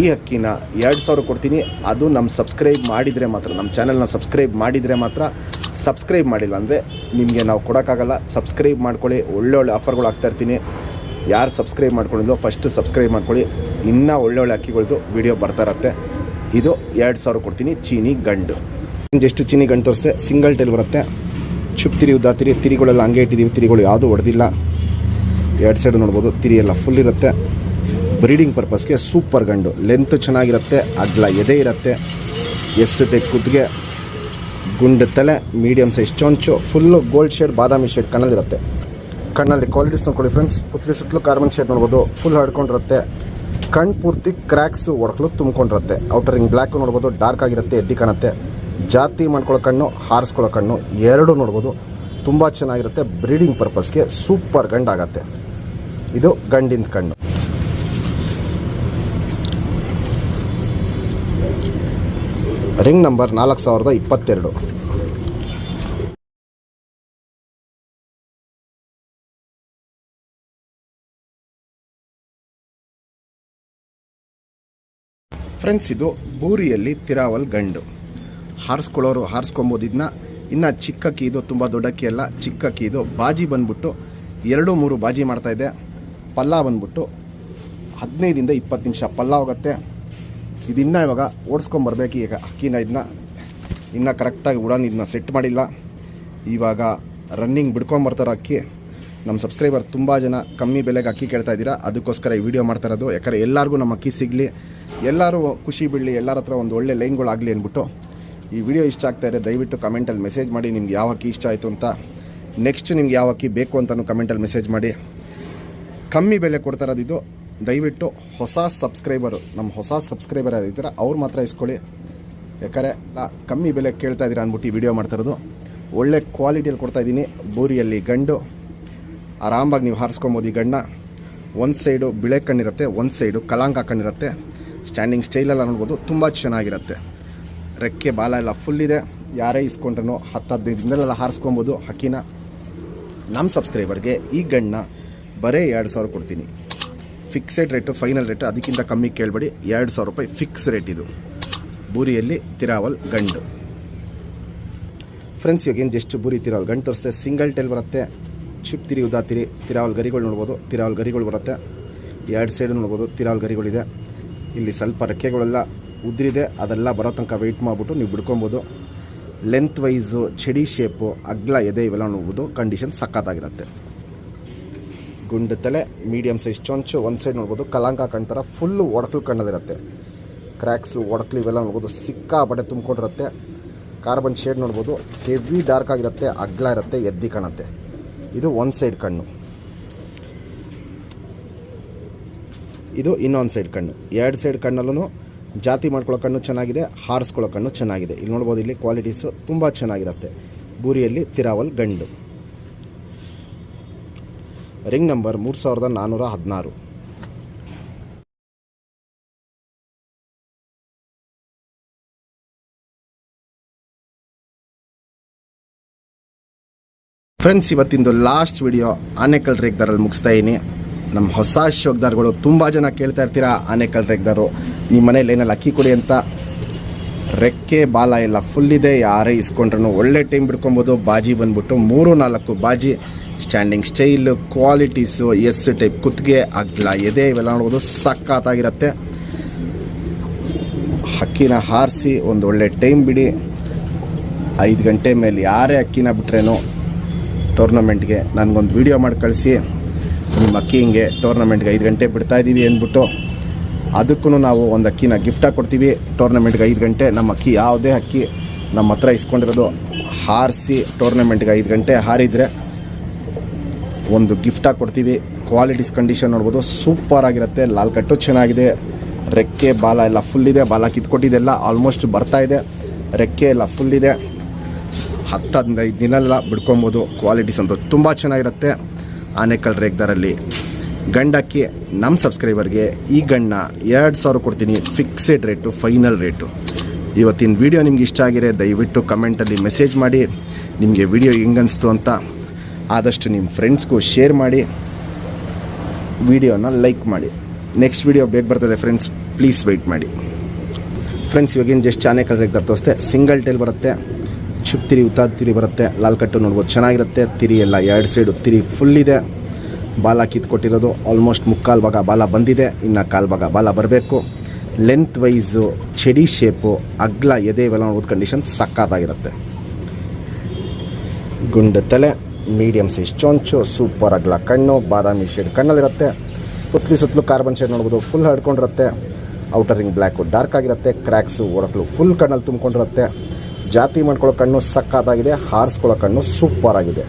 ಈ ಅಕ್ಕಿನ 2000 ಕೊಡ್ತೀನಿ. ಅದು ನಮ್ಮ ಸಬ್ಸ್ಕ್ರೈಬ್ ಮಾಡಿದರೆ ಮಾತ್ರ, ನಮ್ಮ ಚಾನಲ್ನ ಸಬ್ಸ್ಕ್ರೈಬ್ ಮಾಡಿದರೆ ಮಾತ್ರ. ಸಬ್ಸ್ಕ್ರೈಬ್ ಮಾಡಿಲ್ಲ ಅಂದರೆ ನಿಮಗೆ ನಾವು ಕೊಡೋಕ್ಕಾಗಲ್ಲ. ಸಬ್ಸ್ಕ್ರೈಬ್ ಮಾಡ್ಕೊಳ್ಳಿ, ಒಳ್ಳೊಳ್ಳೆ ಆಫರ್ಗಳು ಹಾಕ್ತಾಯಿರ್ತೀನಿ. ಯಾರು ಸಬ್ಸ್ಕ್ರೈಬ್ ಮಾಡ್ಕೊಂಡಿದ್ದೋ ಫಸ್ಟ್ ಸಬ್ಸ್ಕ್ರೈಬ್ ಮಾಡ್ಕೊಳ್ಳಿ. ಇನ್ನೂ ಒಳ್ಳೊಳ್ಳೆ ಅಕ್ಕಿಗಳದ್ದು ವಿಡಿಯೋ ಬರ್ತಾ ಇರುತ್ತೆ. ಇದು 2000 ಕೊಡ್ತೀನಿ. ಚೀನಿ ಗಂಡು. ಜಸ್ಟ್ ಚೀನಿ ಗಂಡು ತೋರಿಸ್ತೆ. ಸಿಂಗಲ್ ಟೈಲ್ ಬರುತ್ತೆ. ಚುಪ್ ತಿರಿ ಉದ್ದಾತಿರಿ, ತಿರಿಗಳೆಲ್ಲ ಹಂಗೆ ಇಟ್ಟಿದ್ದೀವಿ. ತಿರಿಗಳು ಯಾವುದೂ ಹೊಡೆದಿಲ್ಲ. 2 ಸೈಡು ನೋಡ್ಬೋದು, ತಿರಿ ಎಲ್ಲ ಫುಲ್ ಇರುತ್ತೆ. ಬ್ರೀಡಿಂಗ್ ಪರ್ಪಸ್ಗೆ ಸೂಪರ್ ಗಂಡು. ಲೆಂತ್ ಚೆನ್ನಾಗಿರುತ್ತೆ, ಅಗ್ಲ ಎದೆ ಇರುತ್ತೆ, ಎಸ್ ಟೈಪ್ ಕುತ್ತಿಗೆ, ಗುಂಡು ತಲೆ, ಮೀಡಿಯಮ್ ಸೈಜ್ ಚೊಂಚು, ಫುಲ್ಲು ಗೋಲ್ಡ್ ಶೇಡ್ ಬಾದಾಮಿ ಶೇಡ್ ಕಣ್ಣಲ್ಲಿರುತ್ತೆ. ಕಣ್ಣಲ್ಲಿ ಕ್ವಾಲಿಟೀಸ್ ನೋಡ್ಕೊಳ್ಳಿ ಫ್ರೆಂಡ್ಸ್. ಪುತ್ಲಿ ಸುತ್ತಲೂ ಕಾರ್ಬನ್ ಶೇಡ್ ನೋಡ್ಬೋದು, ಫುಲ್ ಹರ್ಡ್ಕೊಂಡಿರುತ್ತೆ. ಕಣ್ಣು ಪೂರ್ತಿ ಕ್ರ್ಯಾಕ್ಸು ಒಡಕಲು ತುಂಬ್ಕೊಂಡಿರುತ್ತೆ. ಔಟರಿಂಗ್ ಬ್ಲ್ಯಾಕು ನೋಡ್ಬೋದು, ಡಾರ್ಕ್ ಆಗಿರುತ್ತೆ, ಎದ್ದಿ ಕಾಣುತ್ತೆ. ಜಾತಿ ಮಾಡ್ಕೊಳ್ಳೋ ಕಣ್ಣು, ಹಾರಿಸ್ಕೊಳ್ಳೋ ಕಣ್ಣು ಎರಡೂ ನೋಡ್ಬೋದು. ತುಂಬ ಚೆನ್ನಾಗಿರುತ್ತೆ. ಬ್ರೀಡಿಂಗ್ ಪರ್ಪಸ್ಗೆ ಸೂಪರ್ ಗಂಡು ಆಗುತ್ತೆ. ಇದು ಗಂಡಿನ ಕಣ್ಣು. Ring number 4022. ಫ್ರೆಂಡ್ಸ್, ಇದು ಬೂರಿಯಲ್ಲಿ ತಿರಾವಲ್ ಗಂಡು. ಹಾರಿಸ್ಕೊಳ್ಳೋರು ಹಾರಿಸ್ಕೊಬೋದು. ಇನ್ನು ಚಿಕ್ಕಕ್ಕಿ, ಇದು ತುಂಬ ದೊಡ್ಡಕ್ಕಿ ಅಲ್ಲ, ಚಿಕ್ಕಕ್ಕಿ. ಇದು ಬಾಜಿ ಬಂದ್ಬಿಟ್ಟು 2-3 ಬಾಜಿ ಮಾಡ್ತಾಯಿದೆ. ಪಲ್ಲ ಬಂದ್ಬಿಟ್ಟು 15 20 ನಿಮಿಷ ಪಲ್ಲ ಹೋಗುತ್ತೆ. ಇದನ್ನು ಇವಾಗ ಓಡಿಸ್ಕೊಂಬರ್ಬೇಕು. ಈಗ ಅಕ್ಕಿನ ಇನ್ನೂ ಕರೆಕ್ಟಾಗಿ ಉಡಾನ್ ಇದನ್ನ ಸೆಟ್ ಮಾಡಿಲ್ಲ. ಇವಾಗ ರನ್ನಿಂಗ್ ಬಿಡ್ಕೊಂಬರ್ತಾರೋ ಅಕ್ಕಿ. ನಮ್ಮ ಸಬ್ಸ್ಕ್ರೈಬರ್ ತುಂಬ ಜನ ಕಮ್ಮಿ ಬೆಲೆಗೆ ಅಕ್ಕಿ ಕೇಳ್ತಾ ಇದ್ದೀರಾ. ಅದಕ್ಕೋಸ್ಕರ ಈ ವಿಡಿಯೋ ಮಾಡ್ತಾ ಇರೋದು. ಯಾಕಂದರೆ ಎಲ್ಲರಿಗೂ ನಮ್ಮ ಅಕ್ಕಿ ಸಿಗಲಿ, ಎಲ್ಲರೂ ಖುಷಿ ಬೀಳಲಿ, ಎಲ್ಲರ ಹತ್ರ ಒಂದು ಒಳ್ಳೆ ಲೈನ್ಗಳಾಗಲಿ ಅಂದ್ಬಿಟ್ಟು ಈ ವಿಡಿಯೋ ಇಷ್ಟ ಆಗ್ತಾಯಿದೆ. ದಯವಿಟ್ಟು ಕಮೆಂಟಲ್ಲಿ ಮೆಸೇಜ್ ಮಾಡಿ ನಿಮ್ಗೆ ಯಾವ ಅಕ್ಕಿ ಇಷ್ಟ ಆಯಿತು ಅಂತ. ನೆಕ್ಸ್ಟ್ ನಿಮ್ಗೆ ಯಾವ ಅಕ್ಕಿ ಬೇಕು ಅಂತಲೂ ಕಮೆಂಟಲ್ಲಿ ಮೆಸೇಜ್ ಮಾಡಿ. ಕಮ್ಮಿ ಬೆಲೆ ಕೊಡ್ತಾ ಇರೋದು ಇದು. ದಯವಿಟ್ಟು ಹೊಸ ಸಬ್ಸ್ಕ್ರೈಬರು, ನಮ್ಮ ಹೊಸ ಸಬ್ಸ್ಕ್ರೈಬರ್ ಯಾರಿದ್ದೀರ ಅವ್ರು ಮಾತ್ರ ಇಸ್ಕೊಳ್ಳಿ. ಯಾಕಂದರೆ ಕಮ್ಮಿ ಬೆಲೆ ಕೇಳ್ತಾ ಇದ್ದೀರಾ ಅಂದ್ಬಿಟ್ಟು ಈ ವಿಡಿಯೋ ಮಾಡ್ತಾಯಿರೋದು. ಒಳ್ಳೆ ಕ್ವಾಲಿಟಿಯಲ್ಲಿ ಕೊಡ್ತಾಯಿದ್ದೀನಿ. ಬೂರಿಯಲ್ಲಿ ಗಂಡು ಆರಾಮಾಗಿ ನೀವು ಹಾರಿಸ್ಕೊಬೋದು. ಈ ಗಂಡನ್ನ ಒಂದು ಸೈಡು ಬಿಳೆ ಕಣ್ಣಿರುತ್ತೆ, ಒಂದು ಸೈಡು ಕಲಾಂಕ ಕಣ್ಣಿರುತ್ತೆ. ಸ್ಟ್ಯಾಂಡಿಂಗ್ ಸ್ಟೈಲೆಲ್ಲ ನೋಡ್ಬೋದು, ತುಂಬ ಚೆನ್ನಾಗಿರುತ್ತೆ. ರೆಕ್ಕೆ ಬಾಲ ಎಲ್ಲ ಫುಲ್ಲಿದೆ. ಯಾರೇ ಇಸ್ಕೊಂಡ್ರೂ 10-15 ದಿನದಲ್ಲೆಲ್ಲ ಹಾರಿಸ್ಕೊಬೋದು ಹಕ್ಕಿನ. ನಮ್ಮ ಸಬ್ಸ್ಕ್ರೈಬರ್ಗೆ ಈ ಗಂಡನ್ನ ಬರೀ 2000 ಕೊಡ್ತೀನಿ. ಫಿಕ್ಸೆಡ್ ರೇಟು, ಫೈನಲ್ ರೇಟು, ಅದಕ್ಕಿಂತ ಕಮ್ಮಿ ಕೇಳಬೇಡಿ. 2000 ರೂಪಾಯಿ ಫಿಕ್ಸ್ ರೇಟ್ ಇದು. ಬೂರಿಯಲ್ಲಿ ತಿರಾವಲ್ ಗಂಡು. ಫ್ರೆಂಡ್ಸ್, ಇವಾಗೇನು ಜಸ್ಟ್ ಬೂರಿ ತಿರಾವಲ್ ಗಂಡು ತೋರಿಸ್ತೆ. ಸಿಂಗಲ್ ಟೈಲ್ ಬರುತ್ತೆ. ಚುಪ್ ತಿರಿ ಉದ್ದಾತಿರಿ, ತಿರಾವಲ್ ಗರಿಗಳು ನೋಡ್ಬೋದು. ತಿರಾವಲ್ ಗರಿಗಳು ಬರುತ್ತೆ. 2 ಸೈಡು ನೋಡ್ಬೋದು, ತಿರಾವಲ್ ಗರಿಗಳಿದೆ. ಇಲ್ಲಿ ಸ್ವಲ್ಪ ರೆಕ್ಕೆಗಳೆಲ್ಲ ಉದ್ರಿದೆ, ಅದೆಲ್ಲ ಬರೋ ತನಕ ವೆಯ್ಟ್ ಮಾಡಿಬಿಟ್ಟು ನೀವು ಬಿಡ್ಕೊಬೋದು. ಲೆಂತ್ ವೈಸು, ಚಡಿ ಶೇಪು, ಅಗ್ಲ ಎದೆ ಇವೆಲ್ಲ ನೋಡ್ಬೋದು. ಕಂಡೀಷನ್ ಸಖತ್ತಾಗಿರುತ್ತೆ. ಗುಂಡು ತಲೆ, ಮೀಡಿಯಮ್ ಸೈಜ್ ಚೊಂಚು, ಒಂದು ಸೈಡ್ ನೋಡ್ಬೋದು. ಕಲಾಂಕ ಕಣ್ತರ ಫುಲ್ಲು ಒಡಕಲು ಕಣ್ಣದಿರುತ್ತೆ. ಕ್ರ್ಯಾಕ್ಸು, ಒಡಕಲು ಇವೆಲ್ಲ ನೋಡ್ಬೋದು. ಸಿಕ್ಕಾಪಟ್ಟೆ ತುಂಬ್ಕೊಂಡಿರುತ್ತೆ. ಕಾರ್ಬನ್ ಶೇಡ್ ನೋಡ್ಬೋದು. ಹೆವಿ ಡಾರ್ಕ್ ಆಗಿರುತ್ತೆ, ಅಗ್ಲ ಇರುತ್ತೆ, ಎದ್ದಿ ಕಾಣುತ್ತೆ. ಇದು ಒಂದು ಸೈಡ್ ಕಣ್ಣು. ಇದು ಇನ್ನೊಂದು ಸೈಡ್ ಕಣ್ಣು. 2 ಸೈಡ್ ಕಣ್ಣಲ್ಲೂ ಜಾತಿ ಮಾಡ್ಕೊಳ್ಳೋ ಕಣ್ಣು ಚೆನ್ನಾಗಿದೆ, ಹಾರಿಸ್ಕೊಳ್ಳೋ ಕಣ್ಣು ಚೆನ್ನಾಗಿದೆ. ಇಲ್ಲಿ ನೋಡ್ಬೋದು, ಇಲ್ಲಿ ಕ್ವಾಲಿಟೀಸು ತುಂಬ ಚೆನ್ನಾಗಿರುತ್ತೆ. ಬೂರಿಯಲ್ಲಿ ತಿರಾವಲ್ ಗಂಡು. Ring number 3416. ಫ್ರೆಂಡ್ಸ್, ಇವತ್ತಿಂದು ಲಾಸ್ಟ್ ವಿಡಿಯೋ ಆನೆಕಲ್ ರೇಗ್ದಾರಲ್ಲಿ ಮುಗಿಸ್ತಾ ಇದ್ದೀನಿ. ನಮ್ಮ ಹೊಸ ಶೋಕ್ದಾರ್ಗಳು ತುಂಬ ಜನ ಕೇಳ್ತಾ ಇರ್ತೀರಾ, ಆನೆಕಲ್ ರೇಗ್ದಾರು ನಿಮ್ಮ ಮನೆ ಲೈನಲ್ಲಿ ಅಕ್ಕಿ ಕೊಡಿ ಅಂತ. ರೆಕ್ಕೆ ಬಾಲ ಎಲ್ಲ ಫುಲ್ಲಿದೆ. ಯಾರೇ ಇಸ್ಕೊಂಡ್ರೂ ಒಳ್ಳೆ ಟೈಮ್ ಬಿಡ್ಕೊಬೋದು. ಬಾಜಿ ಬಂದ್ಬಿಟ್ಟು 3-4 ಬಾಜಿ. Standing style, qualities, S type ಕುತ್ತಿಗೆ, ಅಗ್ಲ ಎದೆ ಇವೆಲ್ಲ ನೋಡ್ಬೋದು. ಸಖತ್ತಾಗಿರುತ್ತೆ. ಅಕ್ಕಿನ ಹಾರಿಸಿ ಒಂದು ಒಳ್ಳೆ ಟೈಮ್ ಬಿಡಿ. 5 ಗಂಟೆ ಮೇಲೆ ಯಾರೇ ಅಕ್ಕಿನ ಬಿಟ್ರೇನೋ ಟೂರ್ನಮೆಂಟ್ಗೆ ನನಗೊಂದು ವೀಡಿಯೋ ಮಾಡಿ ಕಳಿಸಿ, ನಿಮ್ಮ ಅಕ್ಕಿ ಹಿಂಗೆ ಟೂರ್ನಮೆಂಟ್ಗೆ 5 ಗಂಟೆ ಬಿಡ್ತಾಯಿದ್ದೀವಿ ಅಂದ್ಬಿಟ್ಟು ಅದಕ್ಕೂ ನಾವು ಒಂದು ಅಕ್ಕಿನ ಗಿಫ್ಟಾಗಿ ಕೊಡ್ತೀವಿ. ಟೂರ್ನಮೆಂಟ್ಗೆ 5 ಗಂಟೆ ನಮ್ಮ ಅಕ್ಕಿ ಯಾವುದೇ ಅಕ್ಕಿ ನಮ್ಮ ಹತ್ರ ಇಸ್ಕೊಂಡಿರೋದು ಹಾರಿಸಿ ಟೂರ್ನಮೆಂಟ್ಗೆ 5 ಗಂಟೆ ಹಾರಿದರೆ ಒಂದು ಗಿಫ್ಟಾಗಿ ಕೊಡ್ತೀವಿ. ಕ್ವಾಲಿಟೀಸ್ ಕಂಡೀಷನ್ ನೋಡ್ಬೋದು, ಸೂಪರಾಗಿರುತ್ತೆ. ಲಾಲ್ ಕಟ್ಟು ಚೆನ್ನಾಗಿದೆ, ರೆಕ್ಕೆ ಬಾಲ ಎಲ್ಲ ಫುಲ್ಲಿದೆ, ಬಾಲ ಕಿತ್ಕೊಟ್ಟಿದ್ದೆಲ್ಲ ಆಲ್ಮೋಸ್ಟ್ ಬರ್ತಾಯಿದೆ, ರೆಕ್ಕೆ ಎಲ್ಲ ಫುಲ್ಲಿದೆ. 10-15 ದಿನ ಎಲ್ಲ ಬಿಡ್ಕೊಬೋದು. ಕ್ವಾಲಿಟೀಸ್ ಅಂತೂ ತುಂಬ ಚೆನ್ನಾಗಿರುತ್ತೆ. ಆನೇಕಲ್ ರೇಗ್ದಾರಲ್ಲಿ ಗಂಡಕ್ಕಿ ನಮ್ಮ ಸಬ್ಸ್ಕ್ರೈಬರ್ಗೆ ಈ ಗಂಡನ್ನ 2000 ಕೊಡ್ತೀನಿ, ಫಿಕ್ಸೆಡ್ ರೇಟು, ಫೈನಲ್ ರೇಟು. ಇವತ್ತಿನ ವಿಡಿಯೋ ನಿಮ್ಗೆ ಇಷ್ಟ ಆಗಿದೆ ದಯವಿಟ್ಟು ಕಮೆಂಟಲ್ಲಿ ಮೆಸೇಜ್ ಮಾಡಿ ನಿಮಗೆ ವಿಡಿಯೋ ಹೆಂಗನ್ನಿಸ್ತು ಅಂತ. ಆದಷ್ಟು ನಿಮ್ಮ ಫ್ರೆಂಡ್ಸ್ಗೂ ಶೇರ್ ಮಾಡಿ, ವಿಡಿಯೋನ ಲೈಕ್ ಮಾಡಿ. ನೆಕ್ಸ್ಟ್ ವಿಡಿಯೋ ಬೇಗ ಬರ್ತದೆ ಫ್ರೆಂಡ್ಸ್, ಪ್ಲೀಸ್ ವೆಯ್ಟ್ ಮಾಡಿ ಫ್ರೆಂಡ್ಸ್. ಇವಾಗೇನು ಜಸ್ಟ್ ಆನೇಕಲ್ ರೇಗ್ದಾರ್ ತೋರಿಸ್ತೆ. ಸಿಂಗಲ್ ಟೈಲ್ ಬರುತ್ತೆ, ಚುಪ್ ತಿರಿ ಉತ್ತಾದ ತಿರಿ ಬರುತ್ತೆ, ಲಾಲ್ ಕಟ್ಟು ನೋಡ್ಬೋದು ಚೆನ್ನಾಗಿರುತ್ತೆ. ತಿರಿ ಎಲ್ಲ 2 ಸೈಡು ತಿರಿ ಫುಲ್ಲಿದೆ, ಬಾಲ ಕಿತ್ಕೊಟ್ಟಿರೋದು ಆಲ್ಮೋಸ್ಟ್ 3/4 ಭಾಗ ಬಾಲ ಬಂದಿದೆ, ಇನ್ನು 1/4 ಭಾಗ ಬಾಲ ಬರಬೇಕು. ಲೆಂತ್ ವೈಸು, ಚೆಡಿ ಶೇಪು, ಅಗ್ಲ ಎದೆ ಇವೆಲ್ಲ ನೋಡ್ಬೋದು ಕಂಡೀಷನ್ ಸಕ್ಕತ್ತಾಗಿರುತ್ತೆ. ಗುಂಡು ತಲೆ, ಮೀಡಿಯಮ್ ಸೈಜ್ ಚೊಂಚು, ಸೂಪರ್ ಅಗ್ಲ ಕಣ್ಣು, ಬಾದಾಮಿ ಶೇಡ್ ಕಣ್ಣಲ್ಲಿರುತ್ತೆ. ಪುತ್ಲಿ ಸುತ್ತಲೂ ಕಾರ್ಬನ್ ಶೇಡ್ ನೋಡ್ಬೋದು, ಫುಲ್ ಹರ್ಡ್ಕೊಂಡಿರುತ್ತೆ. ಔಟರ್ ರಿಂಗ್ ಬ್ಲ್ಯಾಕು ಡಾರ್ಕ್ ಆಗಿರುತ್ತೆ, ಕ್ರ್ಯಾಕ್ಸು ಒಡಕಲು ಫುಲ್ ಕಣ್ಣಲ್ಲಿ ತುಂಬಿಕೊಂಡಿರುತ್ತೆ. ಜಾತಿ ಮಾಡ್ಕೊಳ್ಳೋ ಕಣ್ಣು ಸಕ್ಕತ್ತಾಗಿದೆ, ಹಾರಿಸ್ಕೊಳ್ಳೋ ಕಣ್ಣು ಸೂಪರ್ ಆಗಿದೆ.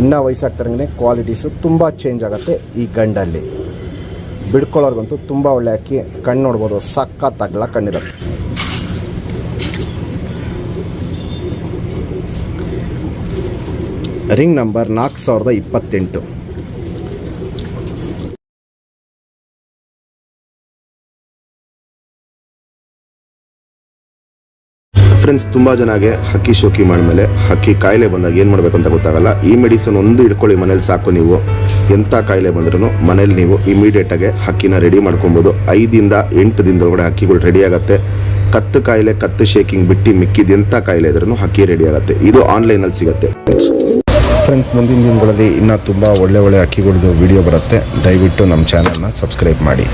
ಇನ್ನೂ ವಯಸ್ಸಾಗ್ತಾರಂಗೆ ಕ್ವಾಲಿಟೀಸು ತುಂಬ ಚೇಂಜ್ ಆಗುತ್ತೆ. ಈ ಗಂಡಲ್ಲಿ ಬಿಡ್ಕೊಳ್ಳೋರ್ಗಂತೂ ತುಂಬ ಒಳ್ಳೆ ಅಕ್ಕಿ. ಕಣ್ಣು ನೋಡ್ಬೋದು, ಸಕ್ಕತ್ತಾಗಲ್ಲ ಕಣ್ಣಿರುತ್ತೆ. Ring number 4028. ಫ್ರೆಂಡ್ಸ್, ತುಂಬ ಜನಗೆ ಹಕ್ಕಿ ಶೋಕಿ ಮಾಡಿದ್ಮೇಲೆ ಹಕ್ಕಿ ಕಾಯಿಲೆ ಬಂದಾಗ ಏನು ಮಾಡಬೇಕು ಅಂತ ಗೊತ್ತಾಗಲ್ಲ. ಈ ಮೆಡಿಸನ್ ಒಂದು ಇಟ್ಕೊಳ್ಳಿ ಮನೇಲಿ ಸಾಕು. ನೀವು ಎಂಥ ಕಾಯಿಲೆ ಬಂದ್ರೂ ಮನೇಲಿ ನೀವು ಇಮಿಡಿಯೇಟಾಗಿ ಹಕ್ಕಿನ ರೆಡಿ ಮಾಡ್ಕೊಬೋದು. 5ರಿಂದ 8 ದಿನದೊಳಗಡೆ ಹಕ್ಕಿಗಳು ರೆಡಿ ಆಗುತ್ತೆ. ಕತ್ತು ಕಾಯಿಲೆ, ಕತ್ತು ಶೇಕಿಂಗ್ ಬಿಟ್ಟು ಮಿಕ್ಕಿದ ಎಂಥ ಕಾಯಿಲೆ ಇದ್ರೂ ಹಕ್ಕಿ ರೆಡಿ ಆಗುತ್ತೆ. ಇದು ಆನ್ಲೈನಲ್ಲಿ ಸಿಗುತ್ತೆ ಫ್ರೆಂಡ್ಸ್. ಮುಂದಿನ ದಿನಗಳಲ್ಲಿ ಇನ್ನೂ ತುಂಬ ಒಳ್ಳೆ ಅಕ್ಕಿಗಳದ್ದು ವಿಡಿಯೋ ಬರುತ್ತೆ. ದಯವಿಟ್ಟು ನಮ್ಮ ಚಾನಲ್ನ ಸಬ್ಸ್ಕ್ರೈಬ್ ಮಾಡಿ.